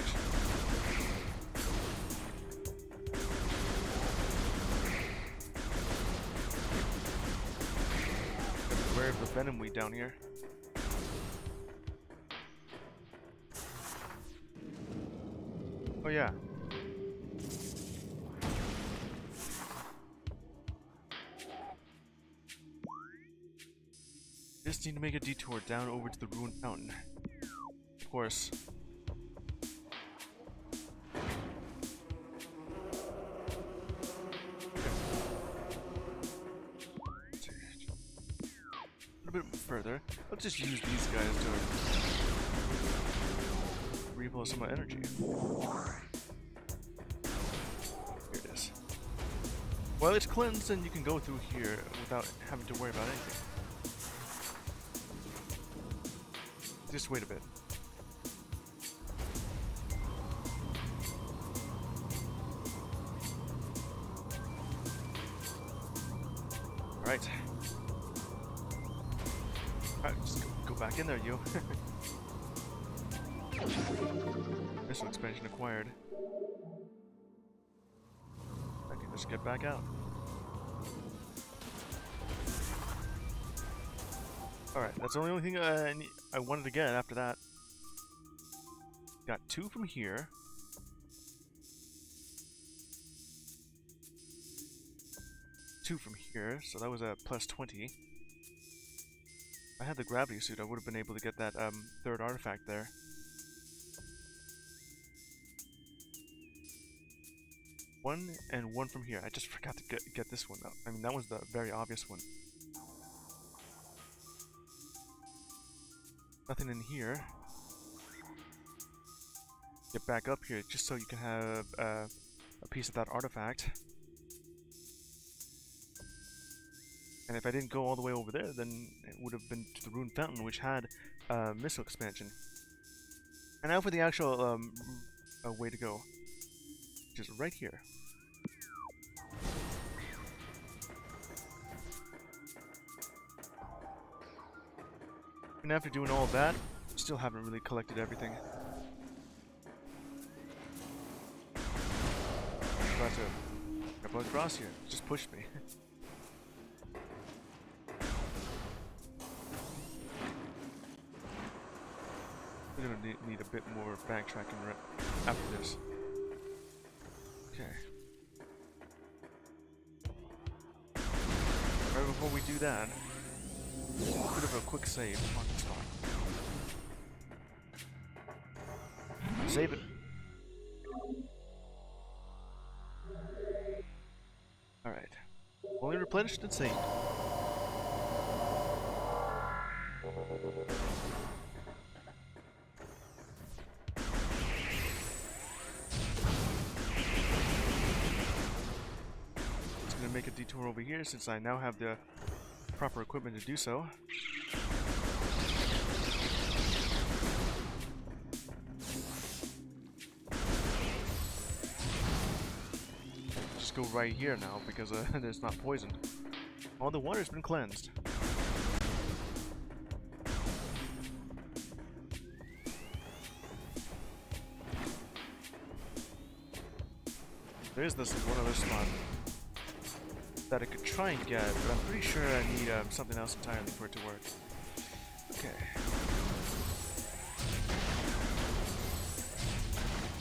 Beware of the venom weed down here. Oh yeah. Just need to make a detour down over to the ruined fountain. Of course. A little bit further. Let's just use these guys to refill some of my energy. Here it is. Well, it's cleansed and you can go through here without having to worry about anything. Just wait a bit. Alright. Alright, just go back in there, you. Missile expansion acquired. Okay, let's get back out. Alright, that's the only thing I wanted to get after that. Got 2 from here. Two from here, so that was a plus 20. If I had the gravity suit, I would have been able to get that 3rd artifact there. One and one from here. I just forgot to get this one though. I mean, that was the very obvious one. Nothing in here. Get back up here just so you can have a piece of that artifact. And if I didn't go all the way over there, then it would have been to the ruined fountain, which had missile expansion. And now for the actual way to go, which is right here. And after doing all of that, still haven't really collected everything. I'm about to go across here. Just push me. We're gonna need a bit more backtracking after this. Okay. Right before we do that, a bit of a quick save on the spot. Save it. Alright. Only replenished and saved. Just gonna make a detour over here since I now have the proper equipment to do so. Just go right here now because it's not poisoned. All the water's been cleansed. There is this one other spot that I could try and get, but I'm pretty sure I need something else entirely for it to work. Okay.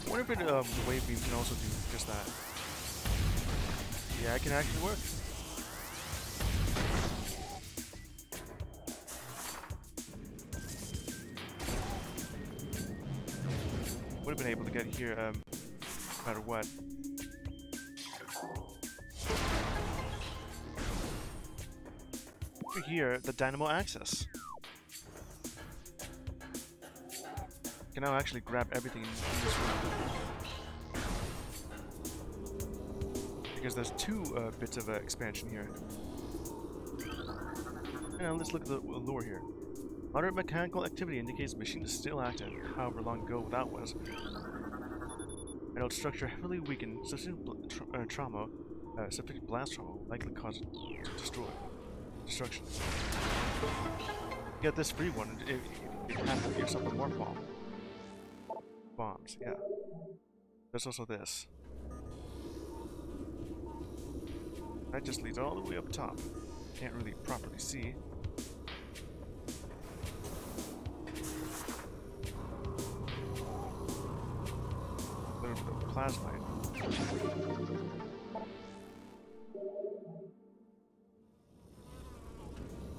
I wonder if the wave beam can also do just that. Yeah, it can actually work. Would have been able to get here no matter what. Over here, the dynamo access. You can now actually grab everything in this room. Because there's two bits of expansion here. Now let's look at the lore here. Moderate mechanical activity indicates the machine is still active, however long ago that was. Metal structure heavily weakened, sufficient trauma, sufficient blast trauma will likely cause it to destruction. Get this free one if you have to give yourself a warp bomb. Bombs, yeah. There's also this. That just leads all the way up top. Can't really properly see. A little bit of plasmite.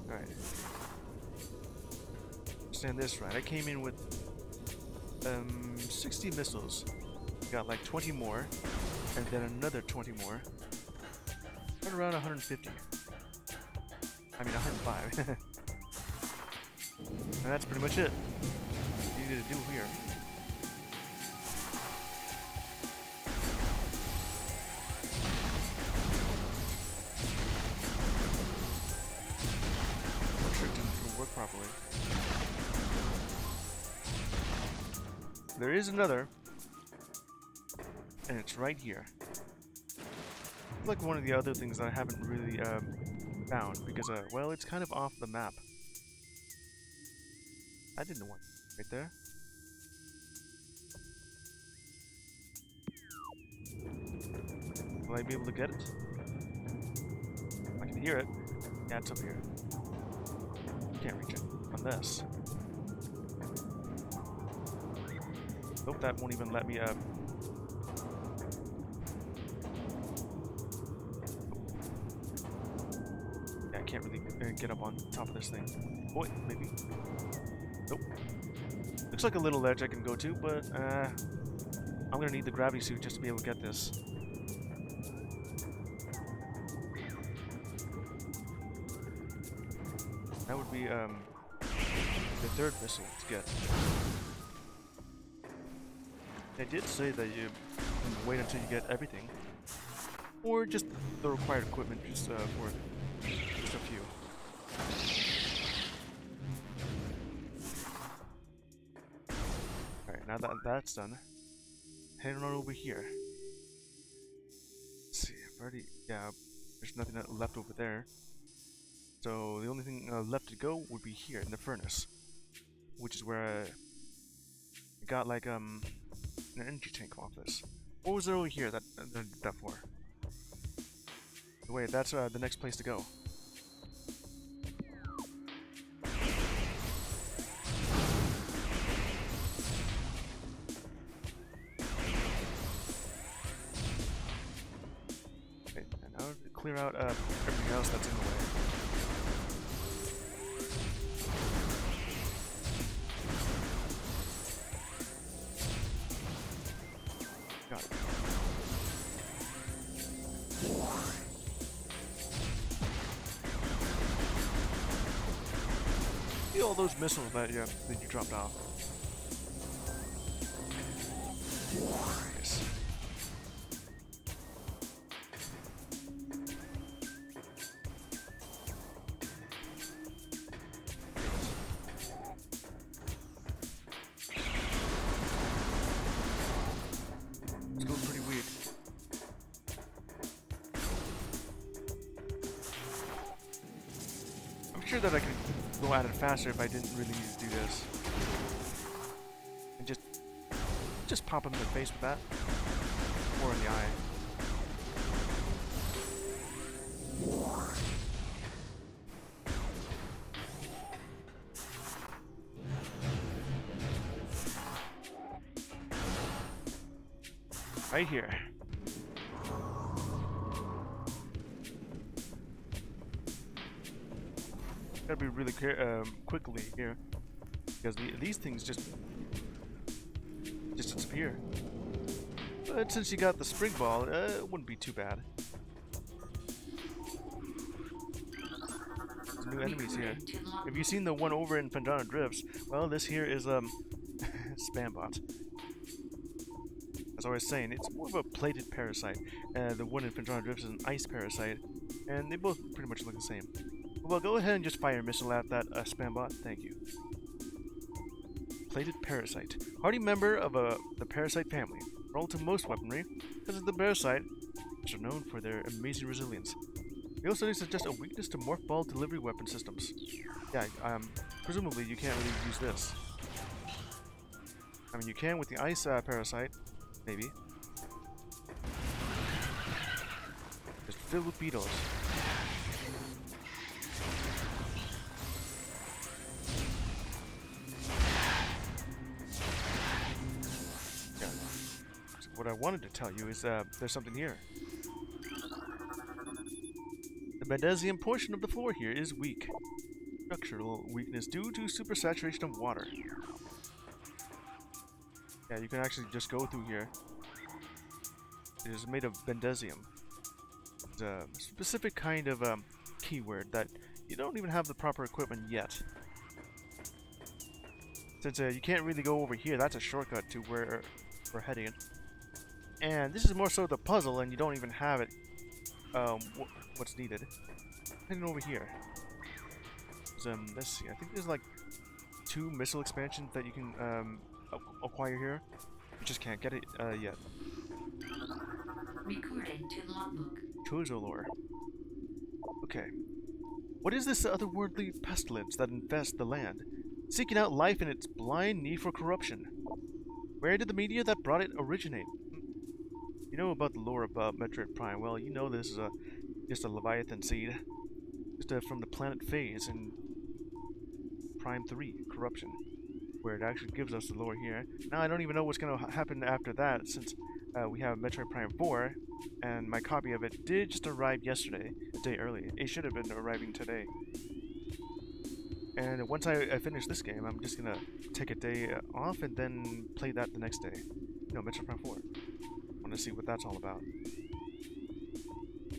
Alright. Understand this right. I came in with 60 missiles. Got like 20 more, and then another 20 more. Right around 150. I mean 105. And that's pretty much it. What you need to do here. I'm sure it didn't work properly. There is another, and it's right here. It's like one of the other things that I haven't really found because, well, it's kind of off the map. I didn't want it right there. Will I be able to get it? I can hear it. Yeah, it's up here. Can't reach it on this. Nope, that won't even let me up. Yeah, I can't really get up on top of this thing. Boy, maybe. Nope. Looks like a little ledge I can go to, but I'm gonna need the gravity suit just to be able to get this. That would be the third missile to get. I did say that you can wait until you get everything, or just the required equipment, just for just a few. All right. Now that that's done, heading on over here. Let's see, I've already, yeah, there's nothing left over there. So the only thing left to go would be here in the furnace, which is where I got like an energy tank off this. What was there over here that I did that for? Wait, that's the next place to go. Okay, and now to clear out everything else that's in the way. Got it. See all those missiles that you dropped off. Nice. It's going pretty weak. I'm sure that I could go at it faster if I didn't really need to do this. And just pop him in the face with that. Or in the eye. Right here. Gotta be really quickly here, because these things just disappear. But since you got the spring ball, it wouldn't be too bad. There's new enemies here. If you've seen the one over in Pandana Drifts, well, this here is Spambot. As I was saying, it's more of a plated parasite. The one in Pandana Drifts is an ice parasite, and they both pretty much look the same. Well, go ahead and just fire a missile at that Spambot. Thank you. Plated parasite. Hardy member of the parasite family. Roll to most weaponry, because of the parasite, which are known for their amazing resilience. Real studies suggest a weakness to morph ball delivery weapon systems. Yeah, presumably you can't really use this. I mean, you can with the ice parasite, maybe. Just filled with beetles. What I wanted to tell you is there's something here. The magnesium portion of the floor here is weak. Structural weakness due to supersaturation of water. Yeah, you can actually just go through here. It is made of magnesium. It's a specific kind of keyword that you don't even have the proper equipment yet. Since you can't really go over here, that's a shortcut to where we're heading. And this is more so the puzzle, and you don't even have it. What's needed? Heading over here. Let's see. I think there's like 2 missile expansions that you can acquire here. You just can't get it yet. Recording to logbook. Chozo lore. Okay. What is this otherworldly pestilence that infests the land, seeking out life in its blind need for corruption? Where did the media that brought it originate? You know about the lore about Metroid Prime. Well, you know this is just a Leviathan seed. Just from the planet Phase in Prime 3, Corruption. Where it actually gives us the lore here. Now I don't even know what's going to happen after that, since we have Metroid Prime 4, and my copy of it did just arrive yesterday, a day early. It should have been arriving today. And once I finish this game, I'm just going to take a day off and then play that the next day. No, Metroid Prime 4. Want to see what that's all about.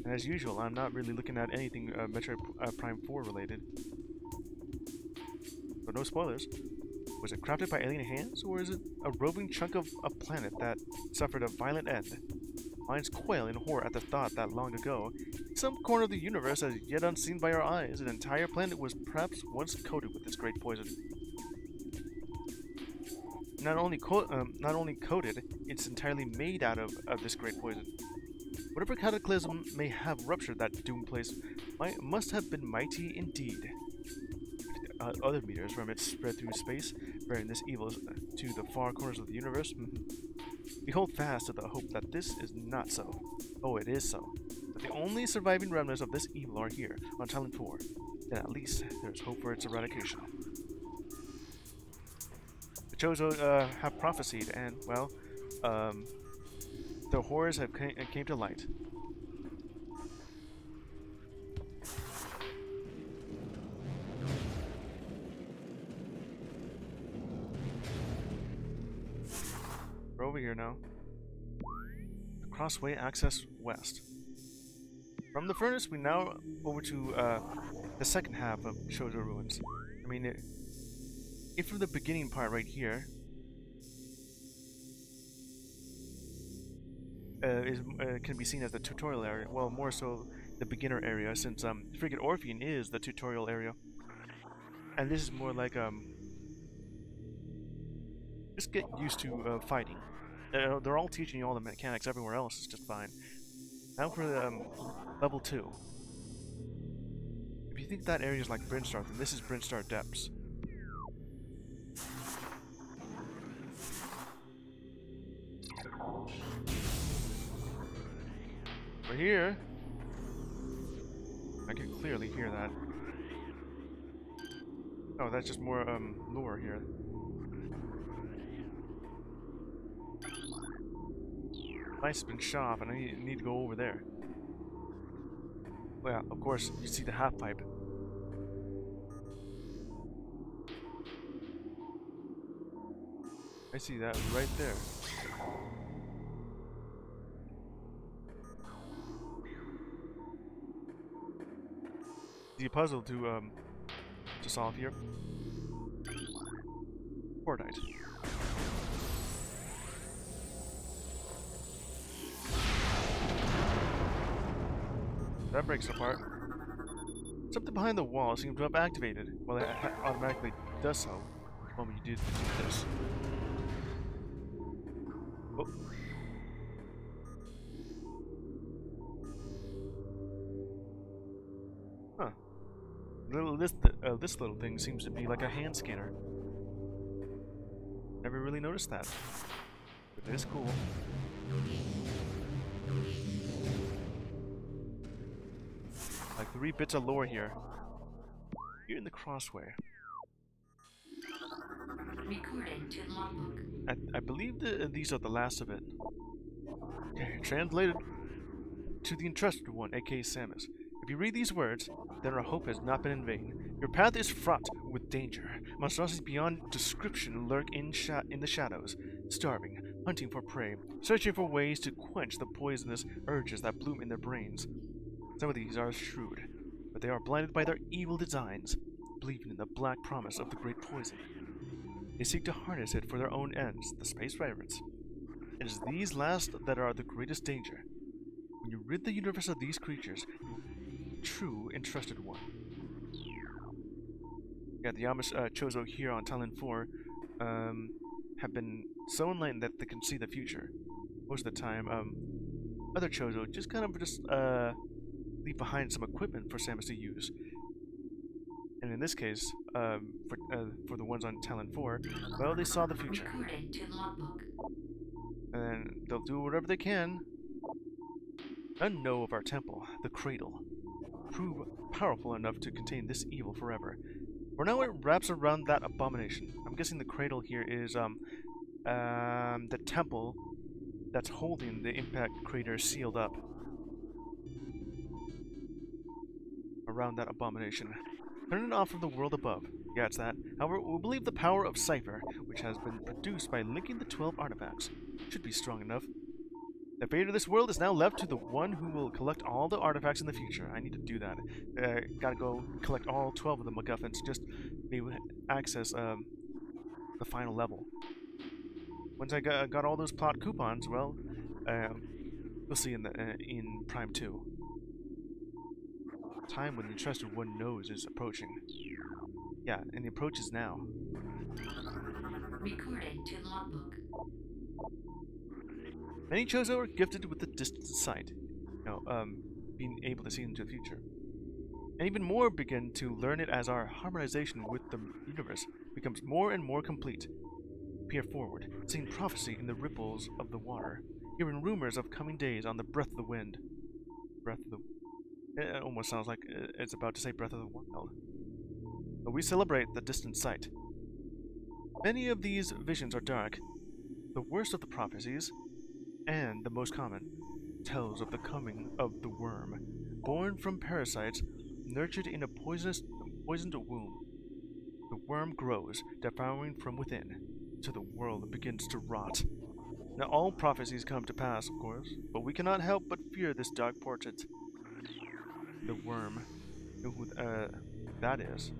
And as usual, I'm not really looking at anything Metroid Prime 4 related. But no spoilers. Was it crafted by alien hands, or is it a roving chunk of a planet that suffered a violent end? Minds quail in horror at the thought that long ago, in some corner of the universe as yet unseen by our eyes, an entire planet was perhaps once coated with this great poison. not only coated, it's entirely made out of this great poison. Whatever cataclysm may have ruptured that doomed place must have been mighty indeed. Other meteors from it spread through space, bearing this evil to the far corners of the universe. We hold fast to the hope that this is not so. Oh, it is so. That the only surviving remnants of this evil are here, on Talon 4. Then at least there's hope for its eradication. The Chozo have prophesied, and, well, the horrors have came to light. We're over here now. The crossway access west. From the furnace, we now over to the second half of Chozo Ruins. I mean, if from the beginning part right here can be seen as the tutorial area, well, more so the beginner area, since Frigate Orpheum is the tutorial area, and this is more like just get used to fighting. They're all teaching you all the mechanics. Everywhere else is just fine. Now for level 2. If you think that area is like Brinstar, then this is Brinstar Depths. We're here. I can clearly hear that. Oh, that's just more lore here. Ice has been shut off, and I need to go over there. Well, of course, you see the half pipe. I see that right there. The puzzle to solve here. Cordite. That breaks apart. Something behind the wall seems to have activated. Well, it automatically does so the moment you do this. Oh. Huh. This little thing seems to be like a hand scanner. Never really noticed that. But it is cool. Like 3 bits of lore here. You're in the crossway. Recording to logbook. I believe these are the last of it. Okay, translated to the entrusted one, aka Samus. If you read these words, then our hope has not been in vain. Your path is fraught with danger. Monstrosities beyond description lurk in the shadows, starving, hunting for prey, searching for ways to quench the poisonous urges that bloom in their brains. Some of these are shrewd, but they are blinded by their evil designs, believing in the black promise of the great poison. They seek to harness it for their own ends, the space pirates. It is these last that are the greatest danger. When you rid the universe of these creatures, you will be a true entrusted one. Yeah, the Amish Chozo here on Talon 4 have been so enlightened that they can see the future. Most of the time, other Chozo just kind of leave behind some equipment for Samus to use. And in this case, for the ones on Talon 4, well, they saw the future. Recording to logbook. And they'll do whatever they can. None know of our temple, the Cradle. Prove powerful enough to contain this evil forever. For now, it wraps around that abomination. I'm guessing the Cradle here is the temple that's holding the impact crater sealed up around that abomination. Turn it off from the world above. Yeah, it's that. However, we believe the power of Cipher, which has been produced by linking the 12 artifacts, should be strong enough. The fate of this world is now left to the one who will collect all the artifacts in the future. I need to do that. Gotta go collect all 12 of the MacGuffins just to be able to access the final level. Once I got all those plot coupons, well, we'll see in Prime 2. Time when the entrusted one knows is approaching. Yeah, and the approach is now. Recording to logbook. Many Chozo are gifted with the distant sight, being able to see into the future. And even more begin to learn it as our harmonization with the universe becomes more and more complete. Peer forward, seeing prophecy in the ripples of the water, hearing rumors of coming days on the breath of the wind. Breath of the... It almost sounds like it's about to say breath of the wild. But we celebrate the distant sight. Many of these visions are dark. The worst of the prophecies, and the most common, tells of the coming of the worm, born from parasites, nurtured in a poisoned womb. The worm grows, devouring from within, till the world begins to rot. Now all prophecies come to pass, of course, but we cannot help but fear this dark portent. The worm. You know who that is.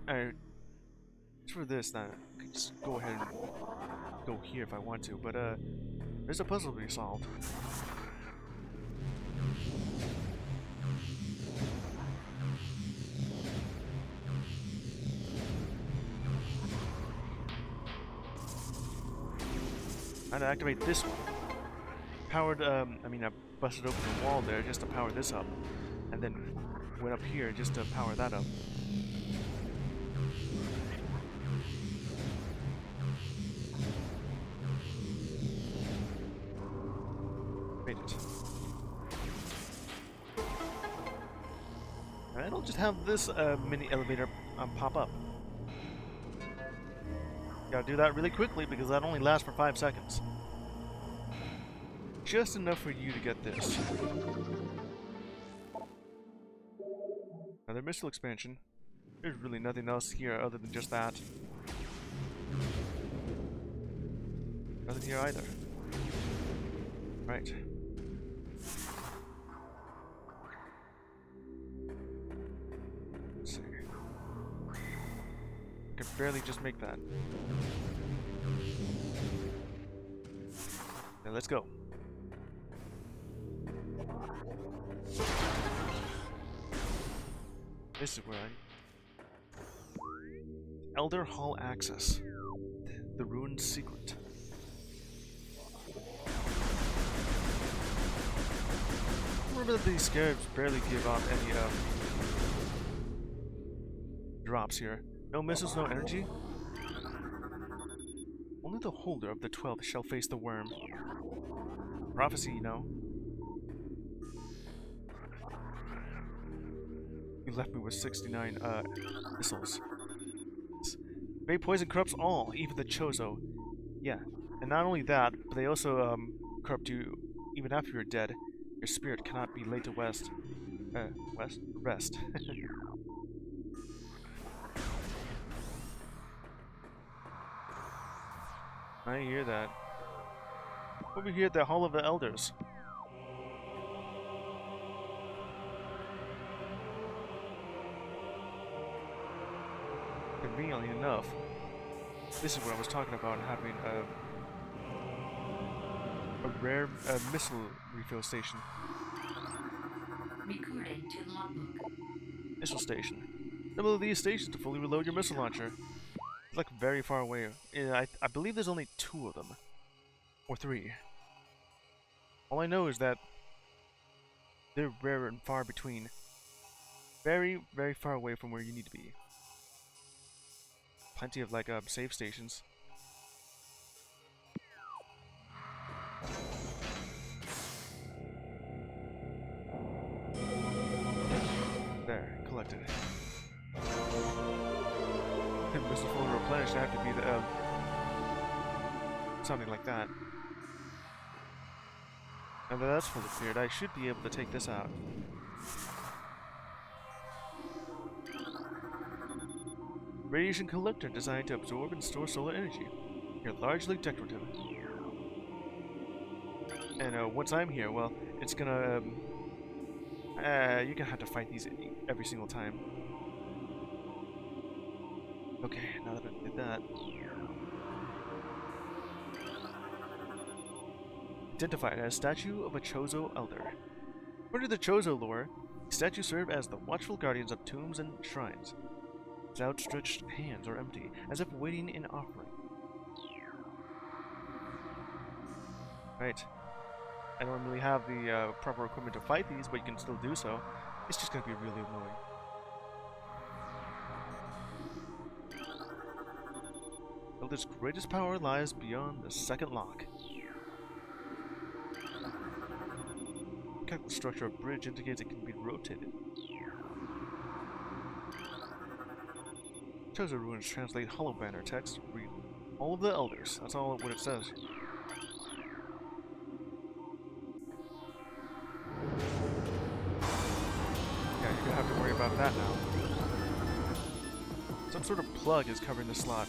Alright, for this, then, I can just go ahead and go here if I want to, but there's a puzzle to be solved. I had to activate this one. Powered, I busted open the wall there just to power this up, and then went up here just to power that up. Made it. And I'll just have this mini elevator pop up. Gotta do that really quickly because that only lasts for 5 seconds. Just enough for you to get this. Another missile expansion. There's really nothing else here other than just that. Nothing here either. Right. Let's see. I could barely just make that. Now let's go. This is where Elder Hall Access. The Ruined Secret. Remember that these scarabs barely give off any drops here. No missiles, no energy. Only the holder of the 12th shall face the worm. Prophecy, you know. You left me with 69 missiles. Great poison corrupts all, even the Chozo. Yeah, and not only that, but they also corrupt you even after you're dead. Your spirit cannot be laid to rest. Rest. I hear that. Over here at the Hall of the Elders. Conveniently enough, this is what I was talking about, having a rare missile refill station. Recording to logbook. Missile station. Some of these stations to fully reload your missile launcher. It's like very far away. I believe there's only 2 of them. Or 3. All I know is that they're rare and far between. Very, very far away from where you need to be. Plenty of like save stations. There, collected. Missile fully replenished. I have to be the something like that. Now that that's fully cleared, I should be able to take this out. Radiation collector designed to absorb and store solar energy. You're largely decorative. And once I'm here, well, it's gonna you're gonna have to fight these every single time. Okay, now that I did that. Identified as statue of a Chozo elder. According to the Chozo lore, statues serve as the watchful guardians of tombs and shrines. His outstretched hands are empty, as if waiting an offering. Right. I don't really have the proper equipment to fight these, but you can still do so. It's just gonna be really annoying. Elder's greatest power lies beyond the second lock. The mechanical structure of bridge indicates it can be rotated. Chozo Ruins translate hollow banner text. Read all of the elders. That's all what it says. Yeah, you're gonna have to worry about that now. Some sort of plug is covering the slot.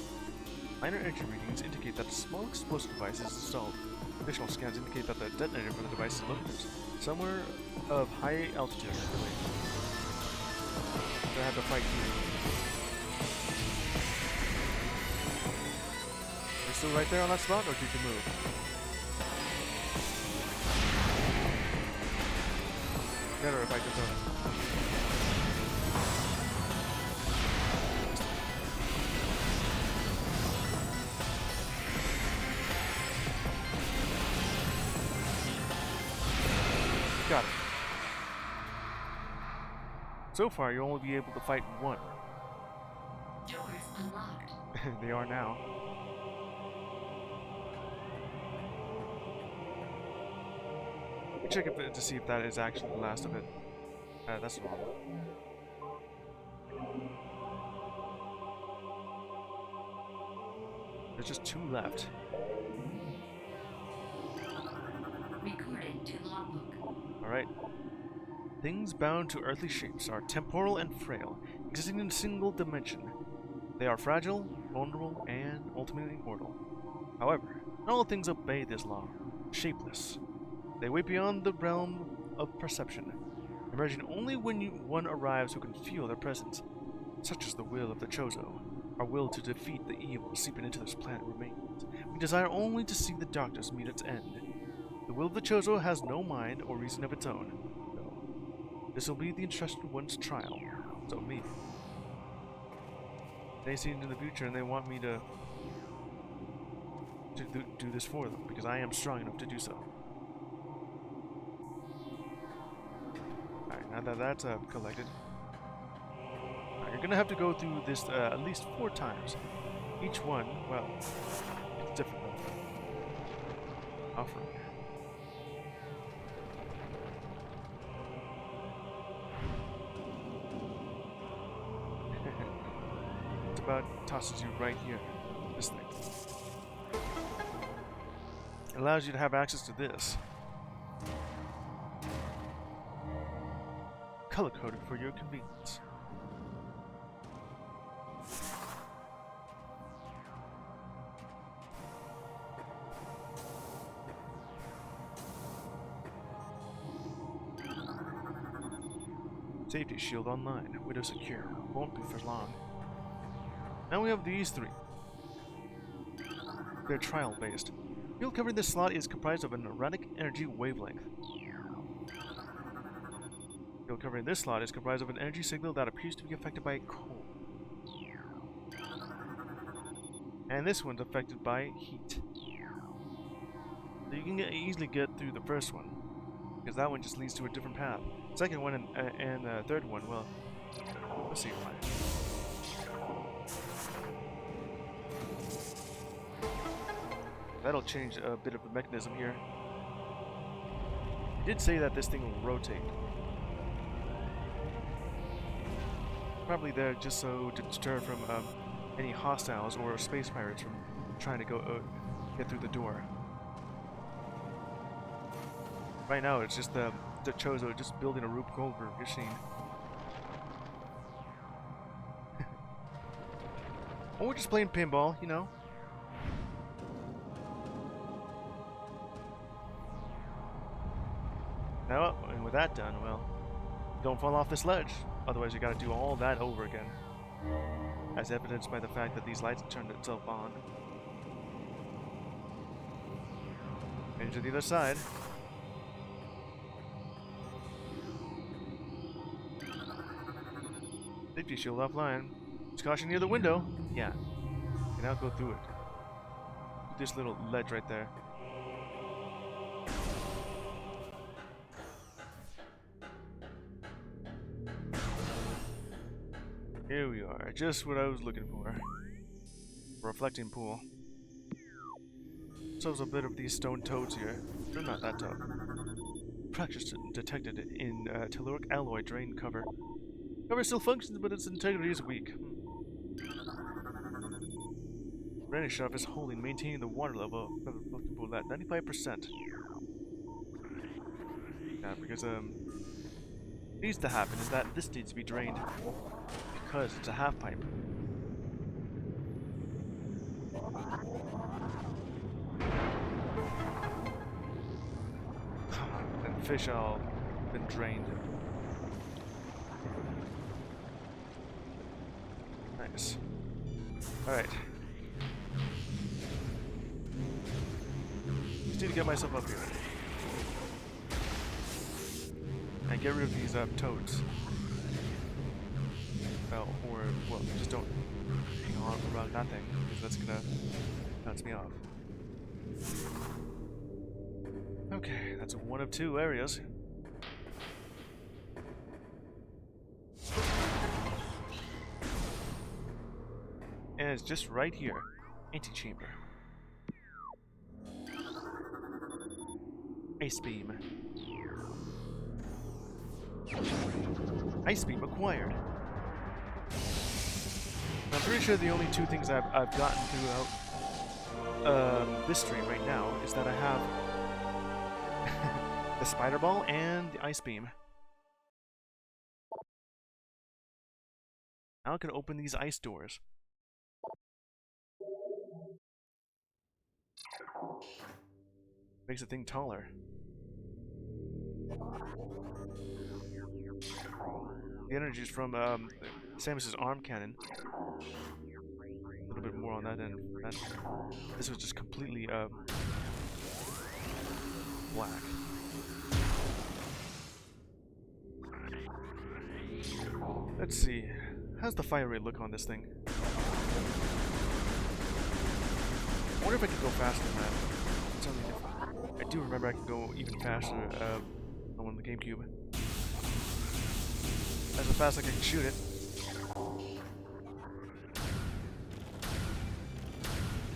Minor energy readings indicate that a small explosive device is installed. Additional scans indicate that the detonator for the device is located somewhere of high altitude. Really. I have to fight here. Are you still right there on that spot, or did you move? Better if I could throw it. Got it. So far, you'll only be able to fight one. Doors unlocked. They are now. Check it to see if that is actually the last of it. That's wrong. There's just 2 left. Recording to logbook. Alright. Things bound to earthly shapes are temporal and frail, existing in a single dimension. They are fragile, vulnerable, and ultimately mortal. However, not all things obey this law. Shapeless. They wait beyond the realm of perception, emerging only when one arrives who can feel their presence. Such is the will of the Chozo. Our will to defeat the evil seeping into this planet remains. We desire only to see the darkness meet its end. The will of the Chozo has no mind or reason of its own. No. This will be the entrusted one's trial. So me. They see into the future and they want me to do this for them, because I am strong enough to do so. Alright, now that that's collected. Alright, you're gonna have to go through this at least 4 times. Each one, well, it's different. Offering. It's about tosses you right here. This thing. It allows you to have access to this. Color coded for your convenience. Safety shield online. Window secure. Won't be for long. Now we have these 3. They're trial based. Field covering this slot is comprised of an erratic energy wavelength. Field covering this slot is comprised of an energy signal that appears to be affected by cold. And this one's affected by heat. So you can easily get through the first one, because that one just leads to a different path. Second one and third one, well, let's see why. That'll change a bit of the mechanism here. It did say that this thing will rotate. Probably there just so to deter from any hostiles or space pirates from trying to go get through the door. Right now, it's just the Chozo just building a Rube Goldberg machine. Or we're just playing pinball, you know. Now, and with that done, well, don't fall off this ledge. Otherwise, you gotta do all that over again. As evidenced by the fact that these lights turned itself on. And to the other side. Safety shield offline. Is caution near the window? Yeah. And I'll go through it. This little ledge right there. Here we are. Just what I was looking for. Reflecting pool. So there's a bit of these stone toads here. They're not that tough. Fractures detected in telluric alloy drain cover. Cover still functions, but its integrity is weak. Drainage shaft is holding, maintaining the water level of the pool at 95%. Yeah, because what needs to happen is that this needs to be drained because it's a half pipe. And fish all been drained. Nice. Alright. Just need to get myself up here. And get rid of these toads. Well, just don't hang on around that thing, because that's gonna bounce me off. Okay, that's one of two areas. And it's just right here. Antechamber. Ice beam. Ice beam acquired. I'm pretty sure the only two things I've gotten throughout this stream right now is that I have the spider ball and the ice beam. Now I can open these ice doors. Makes the thing taller. The energy is from Samus's arm cannon. A little bit more on that end. This was just completely black. Let's see. How's the fire rate look on this thing? I wonder if I can go faster than that. I do remember I can go even faster on the GameCube. That's how fast I can shoot it.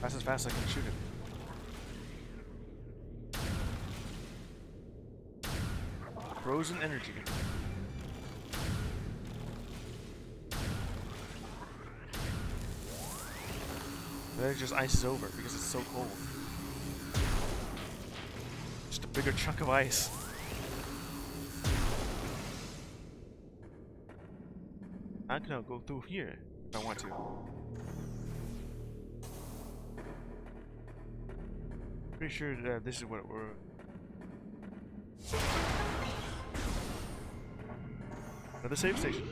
That's as fast as I can shoot it. Frozen energy. Then it just ices over because it's so cold. Just a bigger chunk of ice. I can now go through here if I want to. Pretty sure that this is what we're... Another save station.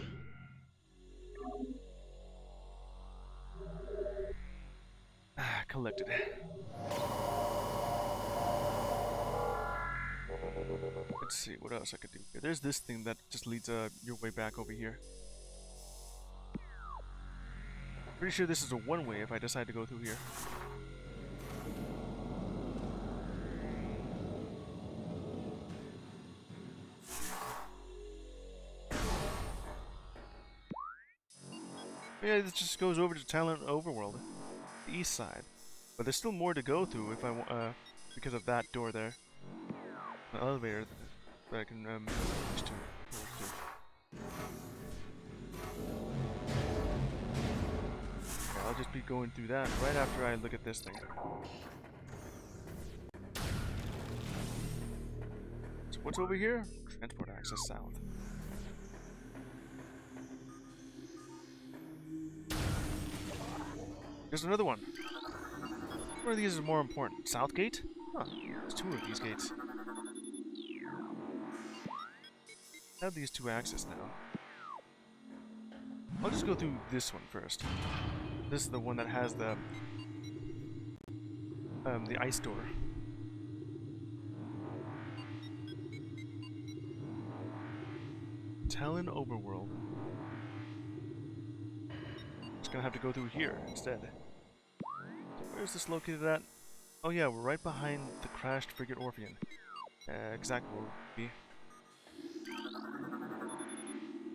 Collected. Let's see what else I could do here. There's this thing that just leads your way back over here. Pretty sure this is a one-way if I decide to go through here. Yeah, this just goes over to Talent Overworld, the east side. But there's still more to go through if I want, because of that door there. An elevator that I can reach to. Yeah, I'll just be going through that right after I look at this thing. So what's over here? Transport access south. There's another one. One of these is more important. South gate? Huh. There's two of these gates. I have these two access now. I'll just go through this one first. This is the one that has the ice door. Talon Overworld. Just gonna have to go through here instead. Where is this located at? Oh yeah, we're right behind the crashed frigate Orpheon. Exactly where we'll be.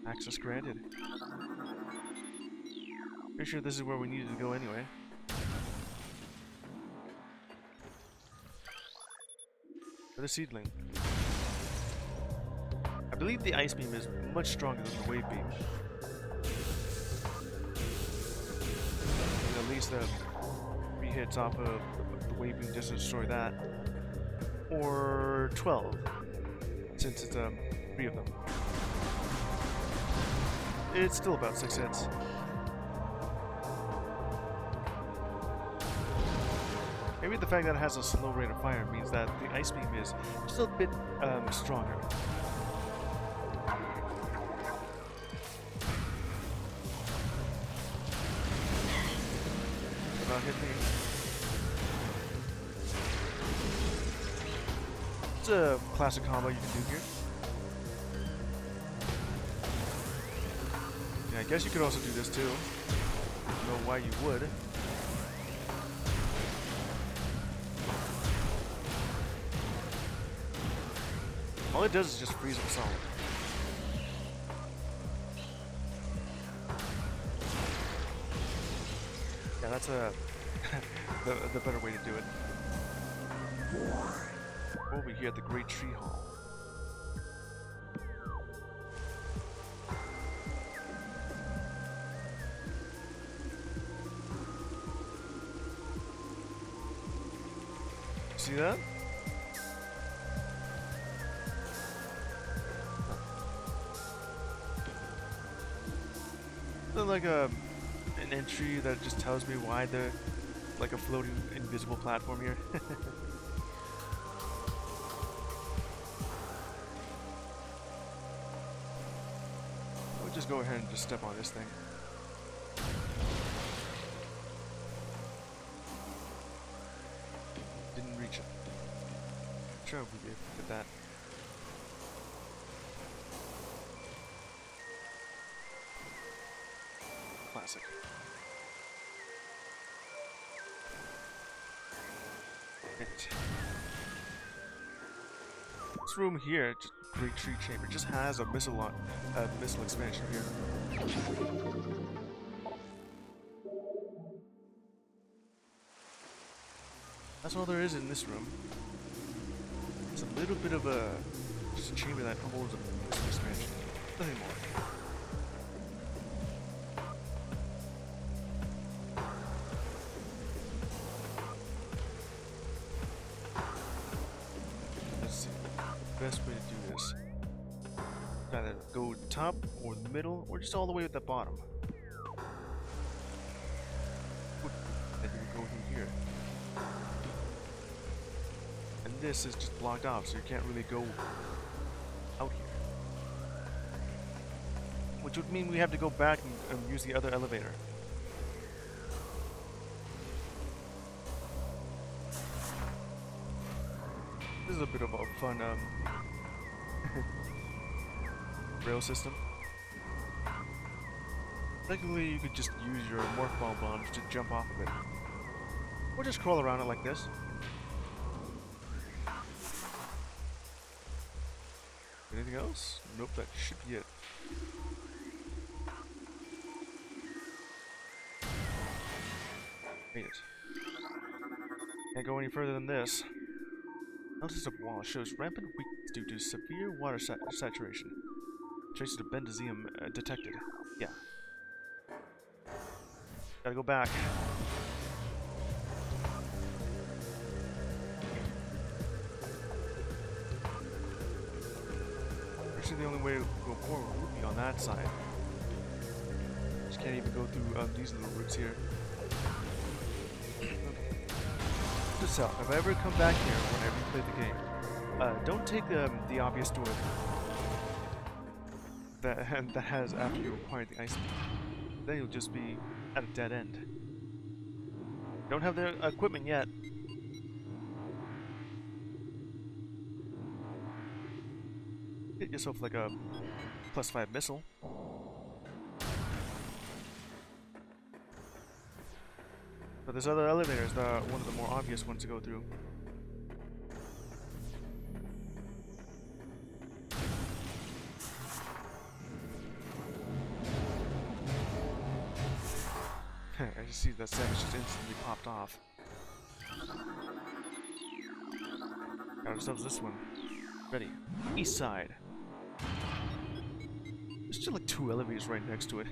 Access granted. Pretty sure this is where we needed to go anyway. For the seedling. I believe the ice beam is much stronger than the wave beam. And at least 3 hits off of the wave beam just to destroy that. Or 12, since it's 3 of them. It's still about 6 hits. Maybe the fact that it has a slow rate of fire means that the ice beam is just a bit stronger. About hit me. It's a classic combo you can do here. Yeah, I guess you could also do this too. I don't know why you would. All it does is just freeze them solid. Yeah, that's the better way to do it. Over here at the Great Tree Hall. See that? There's like an entry that just tells me why there's like a floating invisible platform here. We'll just go ahead and just step on this thing. Didn't reach it. Sure, we did get that. Classic. Right. This room here, just Great Tree Chamber, just has a missile expansion here. That's all there is in this room. It's a little bit of just a chamber that holds a missile expansion. Nothing more. Best way to do this. Either go top or the middle or just all the way at the bottom. Then you go through here. And this is just blocked off, so you can't really go out here. Which would mean we have to go back and use the other elevator. This is a bit of a fun rail system. Technically, you could just use your morph ball bombs to jump off of it, or just crawl around it like this. Anything else? Nope, that should be it. Made it. Can't go any further than this. Notice the wall shows rampant weakness due to severe water saturation. Traces of bendezium detected. Yeah. Gotta go back. Actually, the only way to go forward would be on that side. Just can't even go through these little routes here. So, if I ever come back here when I replay the game, don't take the obvious door that has after you acquire the ice beam. Then you'll just be at a dead end. Don't have the equipment yet. Get yourself like a +5 missile. But this other elevator is one of the more obvious ones to go through. I just see that sandwich just instantly popped off. Got ourselves this one. Ready. East side. There's just like 2 elevators right next to it.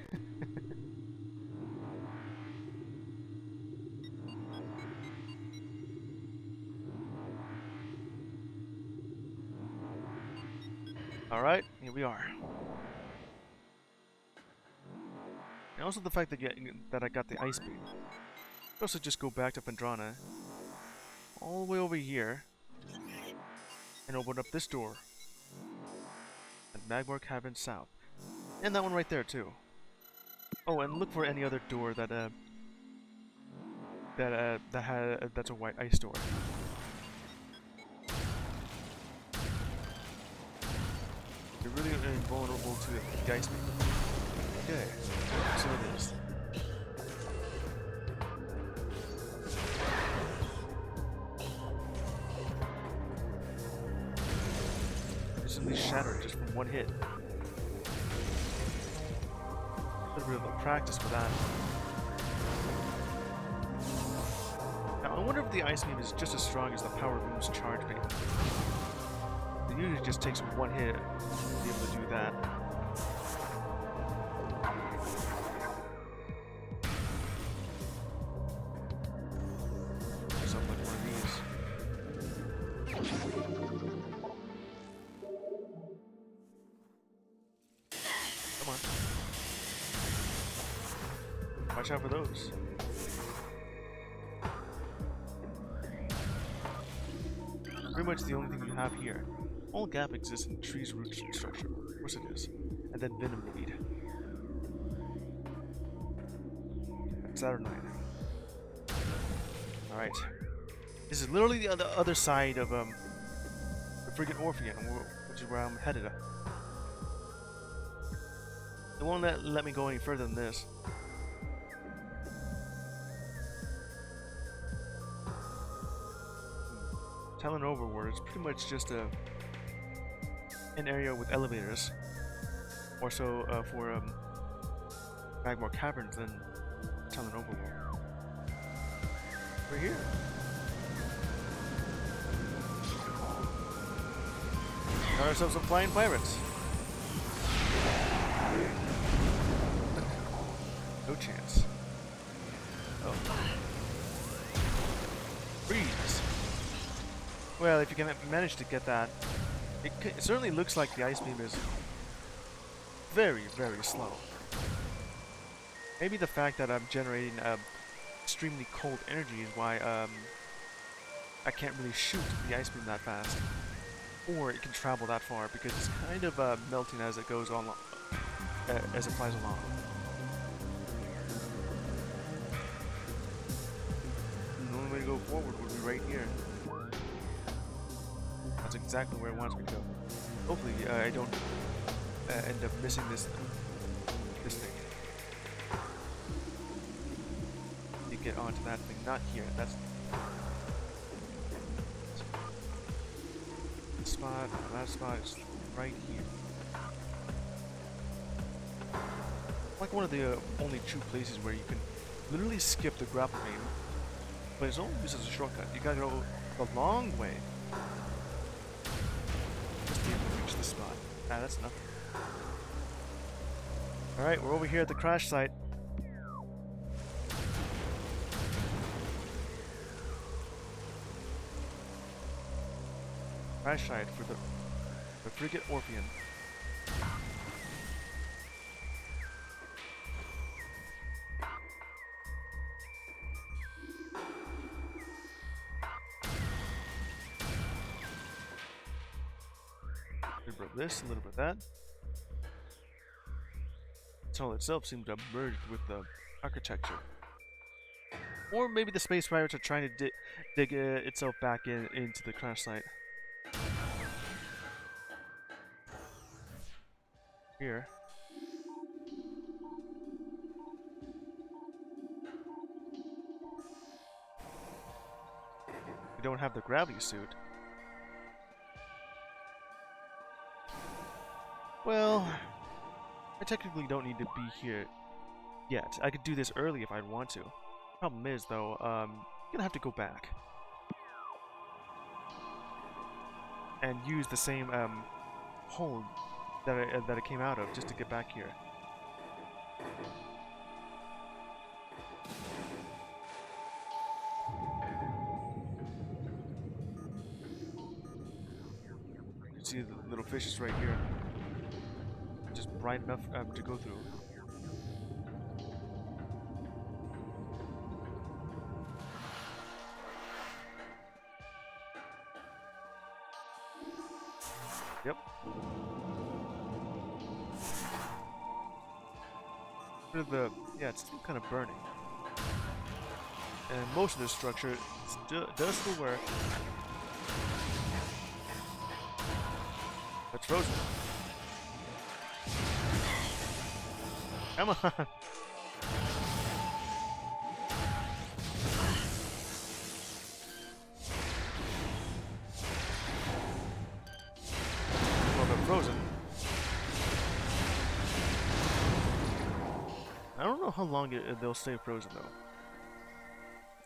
Alright, here we are. And also the fact that I got the ice beam. I also just go back to Phendrana, all the way over here, and open up this door. At Magmar Cavern South. And that one right there too. Oh, and look for any other door that's a white ice door. You're really invulnerable to the ice beam. Okay, so it is. Instantly shattered just from one hit. A little bit of a practice for that. Now, I wonder if the ice beam is just as strong as the power boom's charge beam. It usually just takes one hit to be able to do that. Something like one of these. Come on. Watch out for those. Pretty much the only thing you have here. All gap exists in the tree's root structure. Of course it is. And then venom weed. Saturnine. Alright. This is literally the other side of the friggin' Orpheon, which is where I'm headed. It won't let me go any further than this. Talon Overworld is pretty much just an area with elevators. More so for Magmar Caverns than Talon Overworld. We're here. Got ourselves some flying pirates. No chance. Oh. Freeze. Well, if you can manage to get that, it certainly looks like the ice beam is very, very slow. Maybe the fact that I'm generating extremely cold energy is why I can't really shoot the ice beam that fast. Or it can travel that far because it's kind of melting as it goes on, as it flies along. The only way to go forward would be right here. That's exactly where it wants me to go. Hopefully, I don't end up missing this thing. You get onto that thing, not here. That's spot. That spot is right here. Like one of the only two places where you can literally skip the grapple beam, but it's only used as a shortcut. You gotta go a long way just to be able to reach the spot. Ah, that's nothing. Alright, we're over here at the crash site. Crash site for the frigate Orpheon. A little bit of this, a little bit of that. The tunnel itself seems to have merged with the architecture. Or maybe the space pirates are trying to dig itself back into the crash site. Here. they don't have the gravity suit. Well, I technically don't need to be here yet. I could do this early if I'd want to. Problem is, though, I'm gonna have to go back and use the same hole that I came out of just to get back here. You see the little fishes right here. Just bright enough to go through. Yep. Yeah, it's still kind of burning. And most of this structure does still work. It's frozen. Come on. Well, they're frozen. I don't know how long they'll stay frozen though.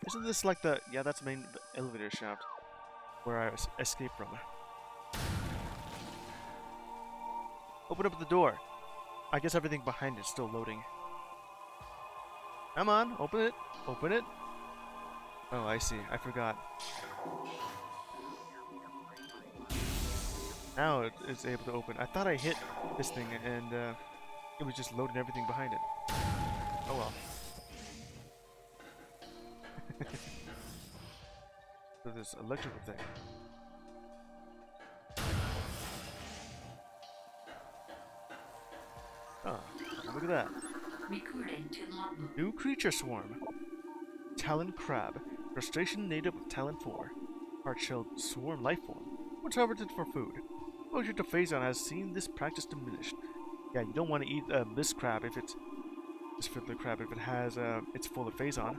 Isn't this like the... Yeah, that's the main elevator shaft where I escaped from. Open up the door. I guess everything behind it's still loading. Come on, open it. Open it. Oh, I see. I forgot. Now it's able to open. I thought I hit this thing and it was just loading everything behind it. Oh well. So this electrical thing. Oh, look at that. Recording to logbook. New creature swarm. Talon crab. Crustacean native of Talon 4. Hard-shelled swarm lifeform. What's harvested for food. Exposure to Phazon has seen this practice diminished. Yeah, you don't want to eat this crab if it's... This fiddler crab if it has, it's full of Phazon.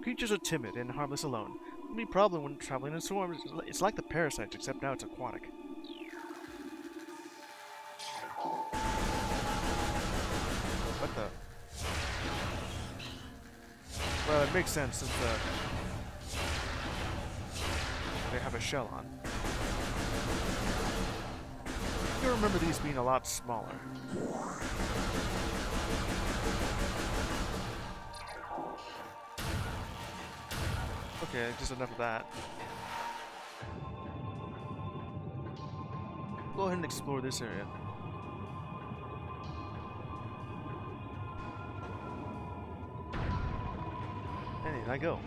Creatures are timid and harmless alone. The only problem when traveling in swarms, it's like the parasites, except now it's aquatic. What the? Well, it makes sense since they have a shell on. I remember these being a lot smaller. Okay, just enough of that. Go ahead and explore this area. And I go.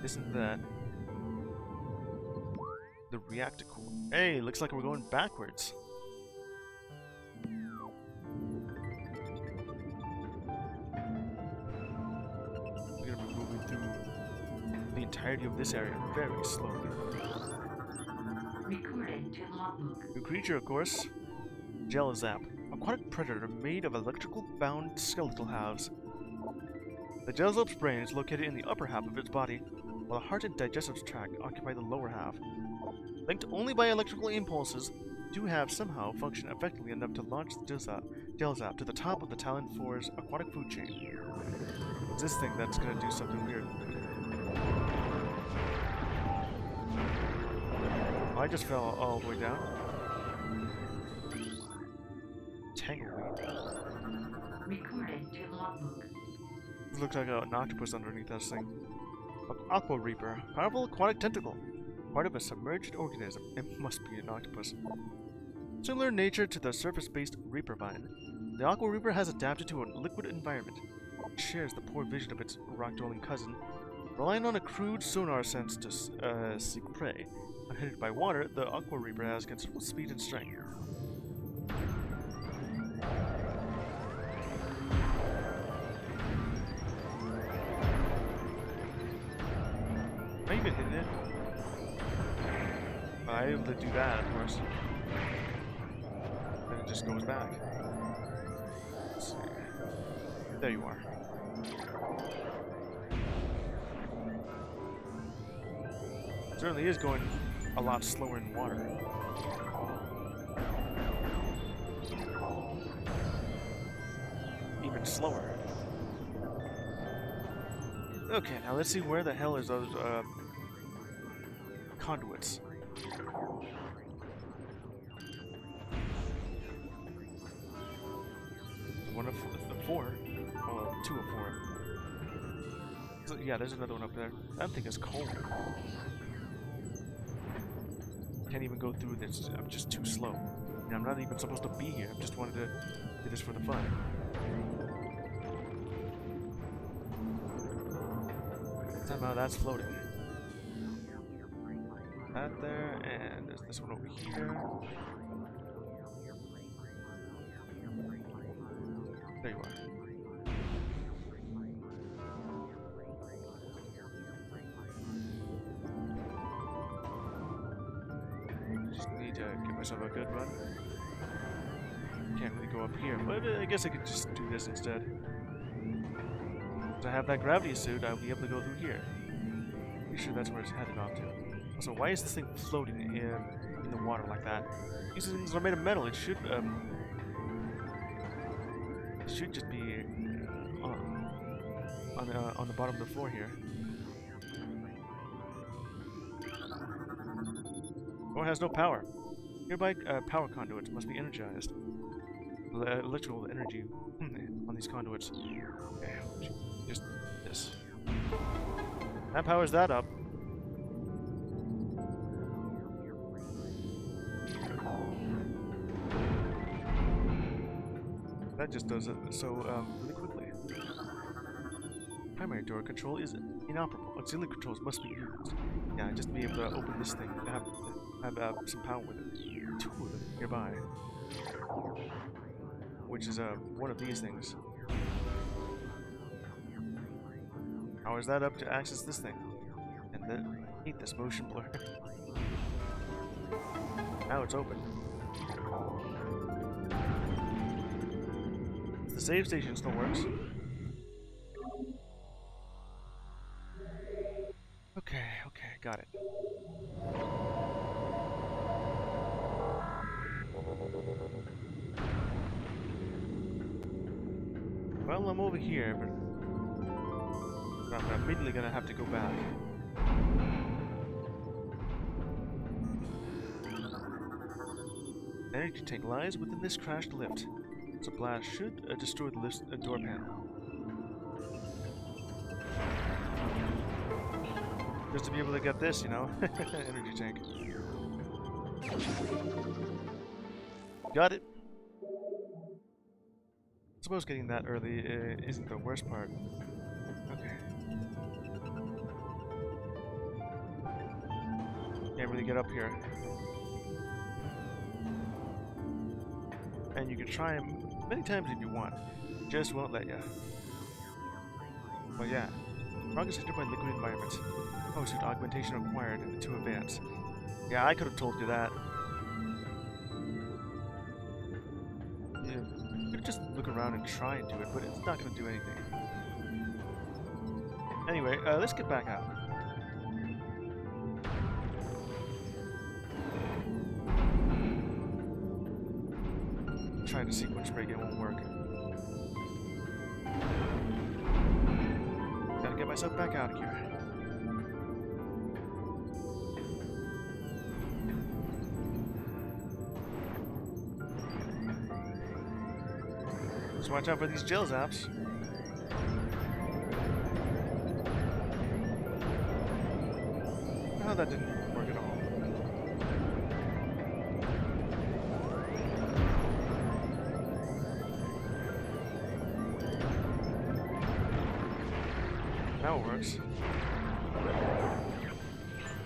Isn't that the reactor core? Hey, looks like we're going backwards. We're gonna be moving through the entirety of this area very slowly. Recording to logbook. New creature, of course. Jelzap, aquatic predator made of electrical-bound skeletal halves. The Jelzap's brain is located in the upper half of its body, while the heart and digestive tract occupy the lower half. Linked only by electrical impulses, do have somehow function effectively enough to launch the Jelzap to the top of the Talon 4's aquatic food chain. It's this thing that's gonna do something weird. Oh, I just fell all the way down. Tangleweed. Recording to logbook. It looks like an octopus underneath this thing. Aqua Reaper. Powerful aquatic tentacle. Part of a submerged organism. It must be an octopus. Similar in nature to the surface-based Reaper vine, the Aqua Reaper has adapted to a liquid environment. It shares the poor vision of its rock-dwelling cousin, relying on a crude sonar sense to seek prey. Unhindered by water, the Aqua Reaper has considerable speed and strength. Am I even hitting it? I'm able to do that, of course. Then it just goes back. Let's see. There you are. Certainly is going a lot slower in water. Even slower. Okay, now let's see where the hell is those conduits. One of the four. Well, two of four. So, yeah, there's another one up there. That thing is cold. Can't even go through this. I'm just too slow. And I'm not even supposed to be here. I just wanted to do this for the fun. Somehow that's floating. That there, and there's this one over here. There you are. Just need to give myself a good run. Can't really go up here, but I guess I could just do this instead. If I have that gravity suit, I'll be able to go through here. Pretty sure that's where it's headed off to. Also, why is this thing floating in the water like that? These things are made of metal. It should just be on the bottom of the floor here. Oh, it has no power. Nearby power conduits must be energized. Electrical energy on these conduits. Okay, just this. That powers that up. That just does it so really quickly. Primary door control is inoperable. Auxiliary controls must be used. Yeah, just to be able to open this thing, have some power with it. Two of them nearby, which is one of these things. Powers that up to access this thing, and then I hate this motion blur. Now it's open. The save station still works. Okay, got it. Well, I'm over here, but I'm immediately gonna have to go back. Energy tank lies within this crashed lift. So blast should destroy the lift's door panel. Just to be able to get this, you know, energy tank. Got it. I suppose getting that early isn't the worst part. Okay. Can't really get up here. And you can try them many times if you want. Just won't let you. But yeah. Progress hindered by liquid environment. Oh, suit augmentation required to advance. Yeah, I could have told you that. You could just look around and try and do it, but it's not going to do anything. Anyway, let's get back out. I'm trying to sequence break, it won't work. Gotta get myself back out of here. Just watch out for these gel zaps. Oh, that didn't work at all. Now it works.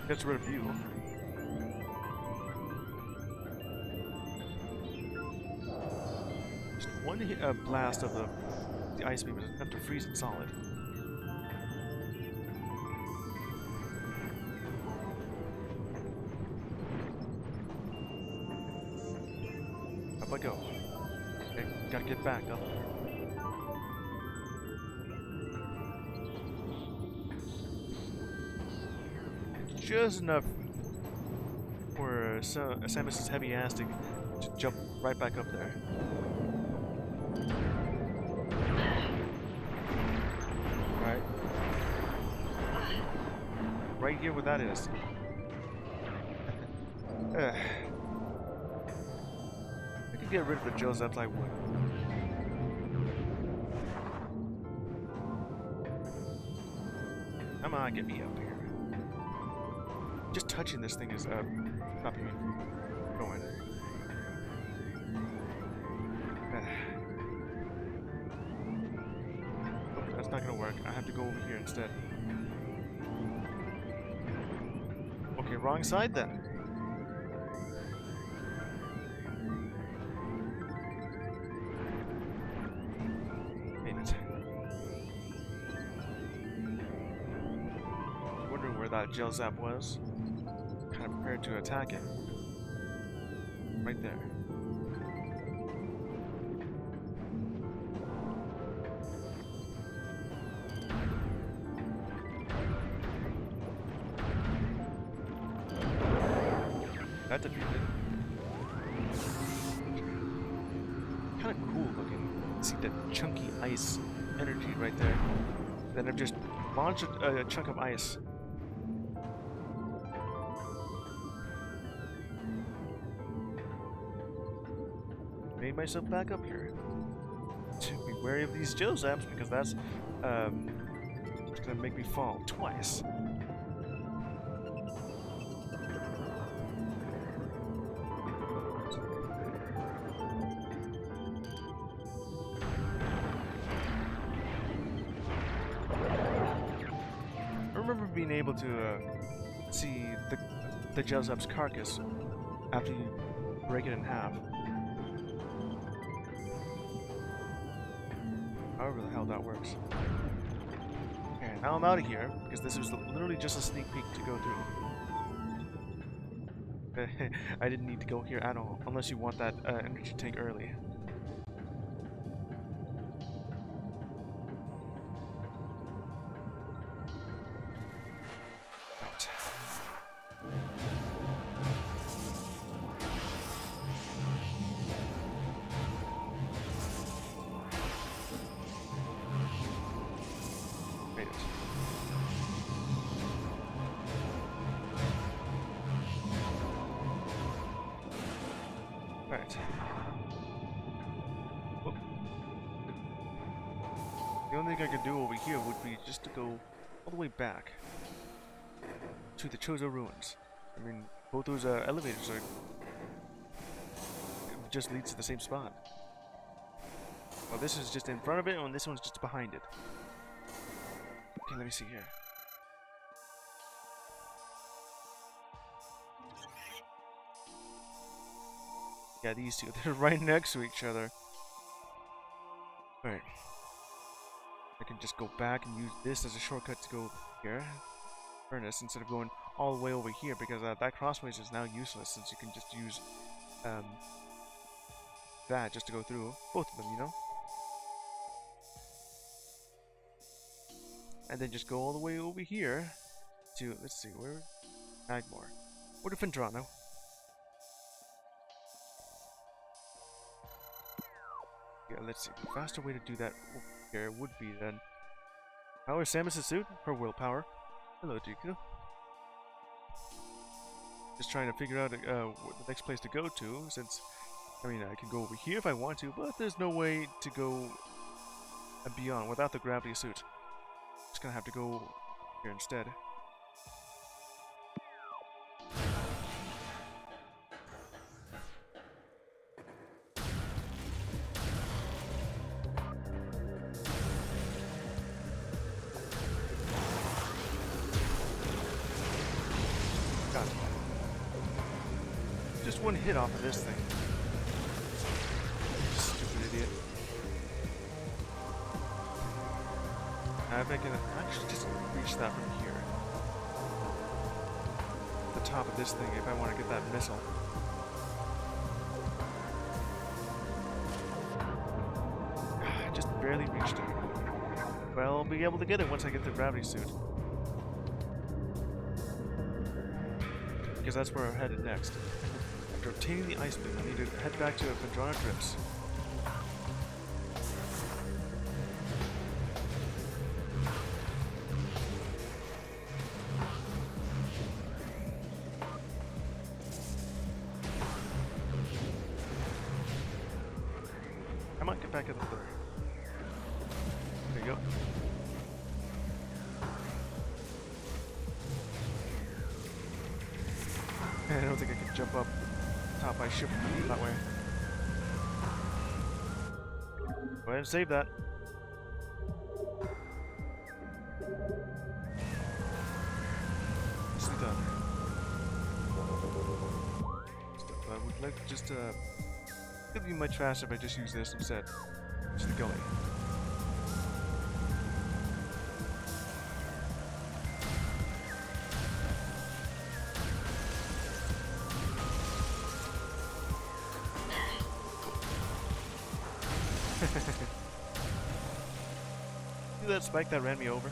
Gets rid of you. Just one blast of the ice beam is enough to freeze it solid. Up I go. Okay, gotta get back up. just enough for Samus's heavy ass to jump right back up there. Right. Right here where that is. If I could get rid of the Josephs, I would. Come on, get me up here. Just touching this thing is stopping me from going. Oh, that's not gonna work. I have to go over here instead. Okay, wrong side then. Made it. Wondering where that gel zap was. Kind of prepared to attack it. Right there. That defeated it. Kind of cool looking. See that chunky ice energy right there. Then I've just launched a chunk of ice. Made myself back up here. To be wary of these Josephs because that's it's gonna make me fall twice. I remember being able to see the Joseph's carcass after you break it in half. However the hell that works. Okay, now I'm out of here, because this was literally just a sneak peek to go through. I didn't need to go here at all, unless you want that energy tank early. Right. Made it. Alright. Whoop. The only thing I could do over here would be just to go all the way back to the Chozo Ruins. I mean, both those elevators are just leads to the same spot. Well, this is just in front of it, and this one's just behind it. Okay, let me see here. Yeah, these two, they're right next to each other. Alright. I can just go back and use this as a shortcut to go here. Furnace, instead of going all the way over here, because that crossways is now useless, since you can just use that just to go through both of them, you know? And then just go all the way over here to, let's see, where? Magmore. Or to Fendrano. Yeah, let's see. The faster way to do that over here would be then power Samus' suit, her willpower. Hello, Deku. Just trying to figure out what the next place to go to, since, I mean, I can go over here if I want to, but there's no way to go beyond without the gravity suit. Just gonna have to go here instead. Got it. Just one hit off of this thing. Stupid idiot. I bet I can actually just reach that from here. The top of this thing if I want to get that missile. Just barely reached it. Well, I'll be able to get it once I get the gravity suit. because that's where I'm headed next. After obtaining the ice bloom, I need to head back to Phendrana Drifts. I might get back up there. There you go. I don't think I can jump up top my ship that way. Go ahead and save that. Nicely done. I would like to just it'd be much faster if I just use this instead. Just the gully. See that spike that ran me over?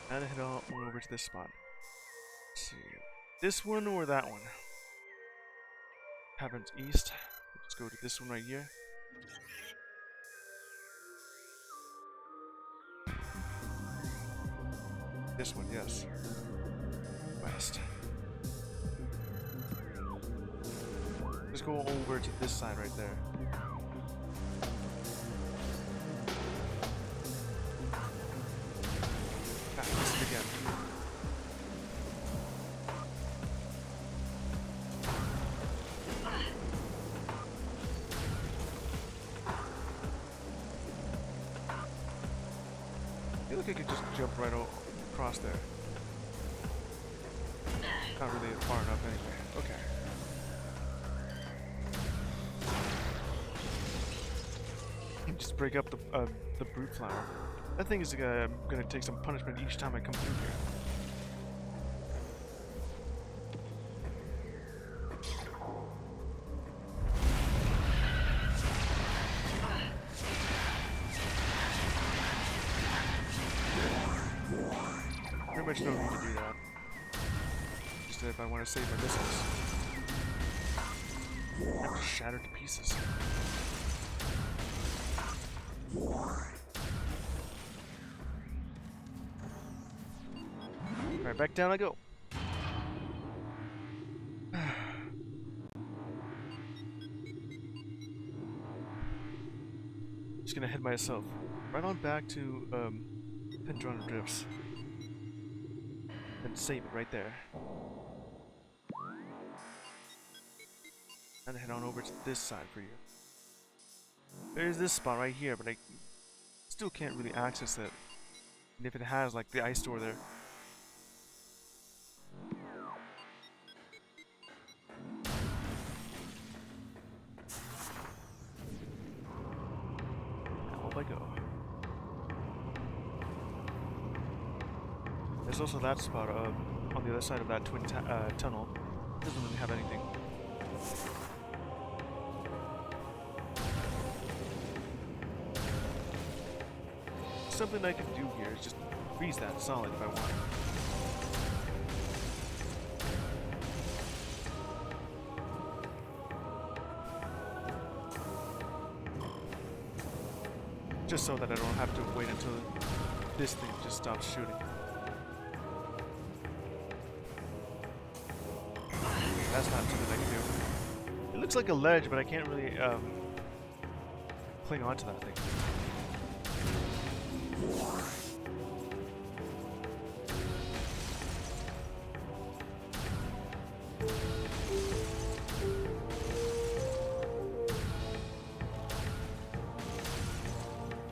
Now to head on over to this spot. Let's see. This one or that one? Happens east. Let's go to this one right here. This one, yes. West. Let's go over to this side right there. Ah, this is again. I feel like I could just jump right across there. Not really far enough anyway. Okay. Just break up the brute flower. That thing is gonna take some punishment each time I come through here. Pretty much no need to do that. Just if I want to save my missiles. I have to shatter to pieces. Alright, back down I go. Just gonna head myself right on back to Phendrana Drifts. And save it right there. And head on over to this side for you. There's this spot right here, but I still can't really access it. And if it has like the ice door there. Now up I go. There's also that spot on the other side of that twin tunnel. Doesn't really have anything. Something I can do here is just freeze that solid if I want. Just so that I don't have to wait until this thing just stops shooting. That's not something I can do. It looks like a ledge, but I can't really cling onto that thing.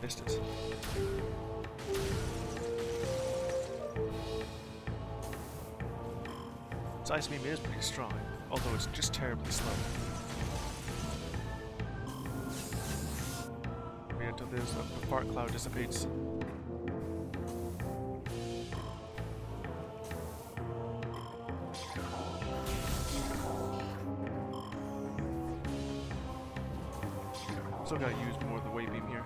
Missed it. This ice beam is pretty strong, although it's just terribly slow. Wait until the fart cloud dissipates. Still gotta use more of the wave beam here.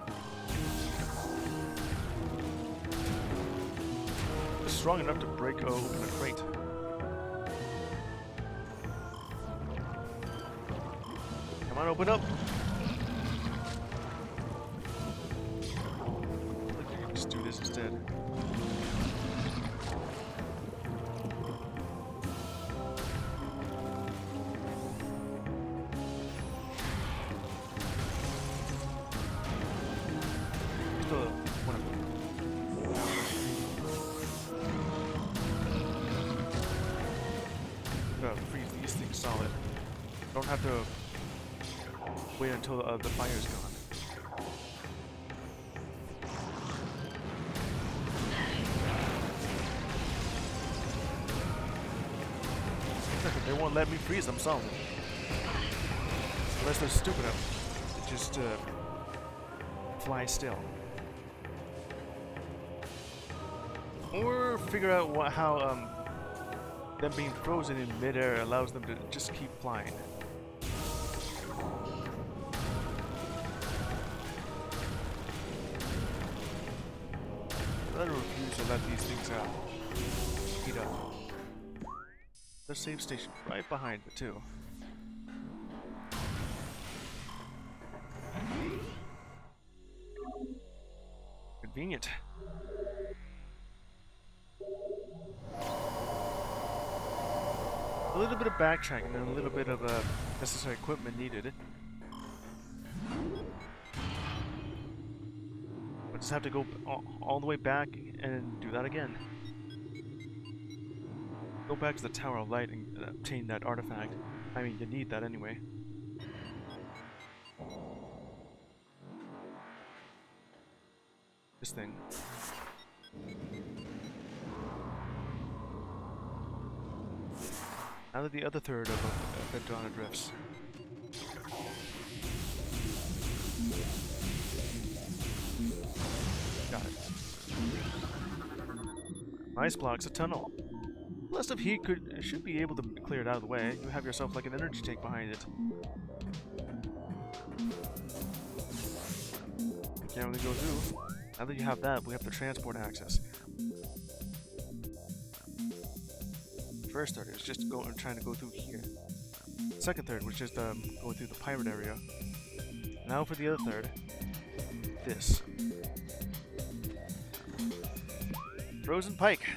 It's strong enough to break open a crate. Come on, open up! Let's do this instead. Freeze these things solid. Don't have to wait until the fire's gone. They won't let me freeze them solid. Unless they're stupid enough to just fly still. Or figure out how them being frozen in midair allows them to just keep flying. I refuse to let these things heat up. There's a save station right behind it too. Convenient. A little bit of backtracking and a little bit of necessary equipment needed. I just have to go all the way back and do that again. Go back to the Tower of Light and obtain that artifact. I mean, you need that anyway. This thing. Now that the other third of Vendana drifts. Got it. Ice blocks a tunnel. Blast of heat should be able to clear it out of the way. You have yourself like an energy tank behind it. You can't really go through. Now that you have that, we have the transport access. First third is just trying to go through here. Second third was just going through the pirate area. Now for the other third. This. Frozen Pike.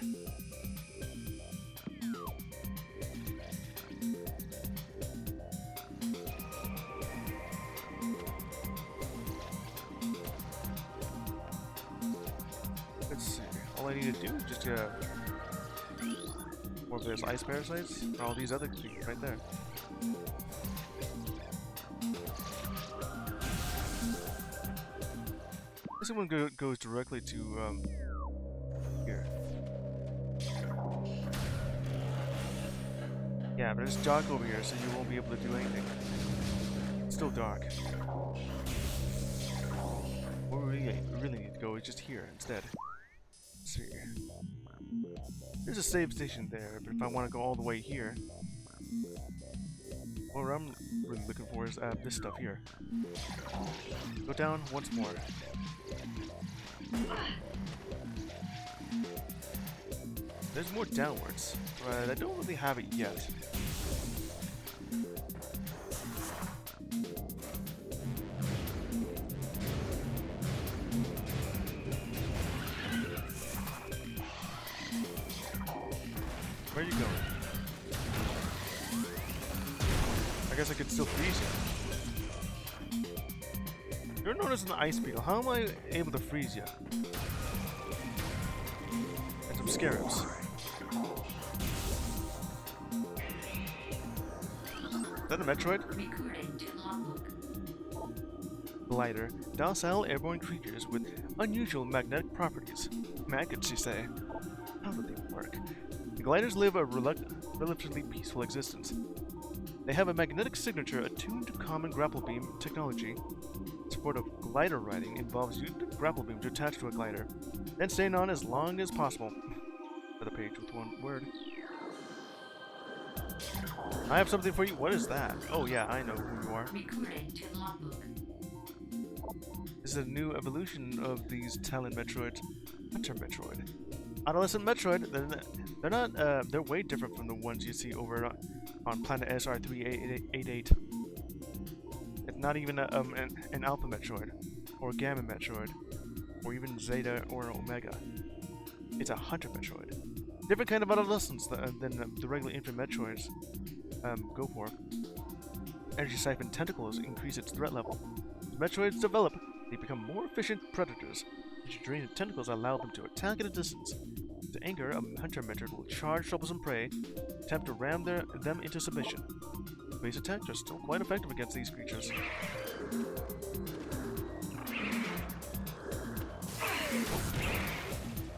Let's see. All I need to do is just more of those ice parasites, and all these other things right there. This one goes directly to here. Yeah, but it's dark over here, so you won't be able to do anything. It's still dark. Where we really need to go is just here instead. Let's see. There's a save station there, but if I want to go all the way here, what I'm really looking for is this stuff here. Go down once more. There's more downwards, but I don't really have it yet. Where are you going? I guess I could still freeze you. You're known as an ice beetle. How am I able to freeze you? And some scarabs. Is that a Metroid? Recruiting to logbook. Glider. Docile airborne creatures with unusual magnetic properties. Maggots, you say? How do they work? The gliders live a relatively peaceful existence. They have a magnetic signature attuned to common grapple beam technology. Sport of glider riding involves using the grapple beam to attach to a glider, then staying on as long as possible. Another page with one word. I have something for you. What is that? Oh yeah, I know who you are. Recruiting to logbook. is a new evolution of these Talon Metroids, Hunter Metroid. Adolescent Metroid, they're way different from the ones you see over on planet SR3888. It's not even an Alpha Metroid, or Gamma Metroid, or even Zeta or Omega. It's a Hunter Metroid. Different kind of adolescence than the regular infant Metroids go for. Energy siphon tentacles increase its threat level. As Metroids develop, they become more efficient predators. Each drain of tentacles allow them to attack at a distance. To anger, a Hunter Metroid will charge troublesome prey, attempt to ram them into submission. Base attacks are still quite effective against these creatures.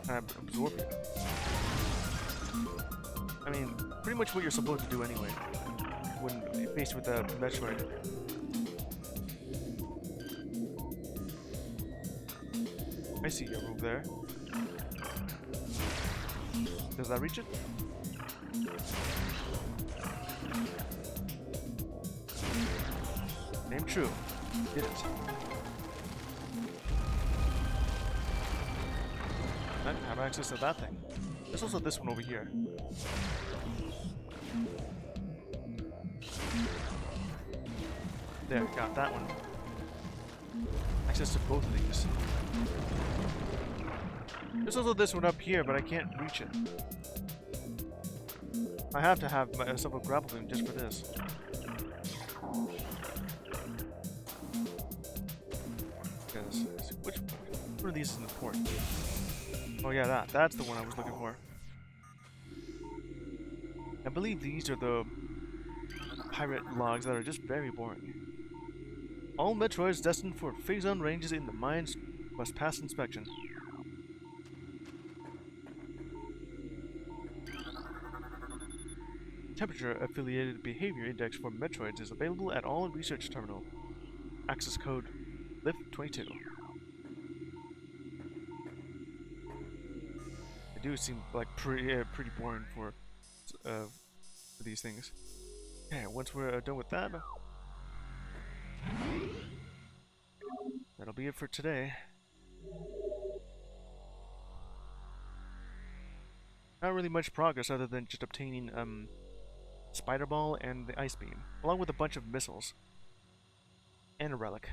Absorb you. I mean, pretty much what you're supposed to do anyway, when faced with a Metroid. I see your move there. Does that reach it? Name true. Did it. I have access to that thing. There's also this one over here. There, got that one. Access to both of these. There's also this one up here, but I can't reach it. I have to have myself a grapple beam just for this. Because which one of these is important? Oh yeah, that's the one I was looking for. I believe these are the pirate logs that are just very boring. All Metroids destined for phase-on ranges in the mines must pass inspection. Temperature-affiliated behavior index for Metroids is available at all research terminal. Access code LIFT22. They do seem like pretty boring for these things. Okay, once we're done with that, that'll be it for today. Not really much progress other than just obtaining Spider Ball and the Ice Beam, along with a bunch of missiles. And a relic.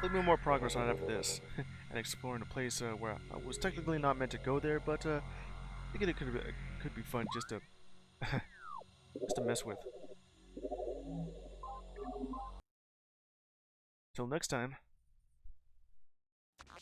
A little bit more progress on it after this, and exploring a place where I was technically not meant to go there, but I think it could be fun just to just to mess with. Till next time.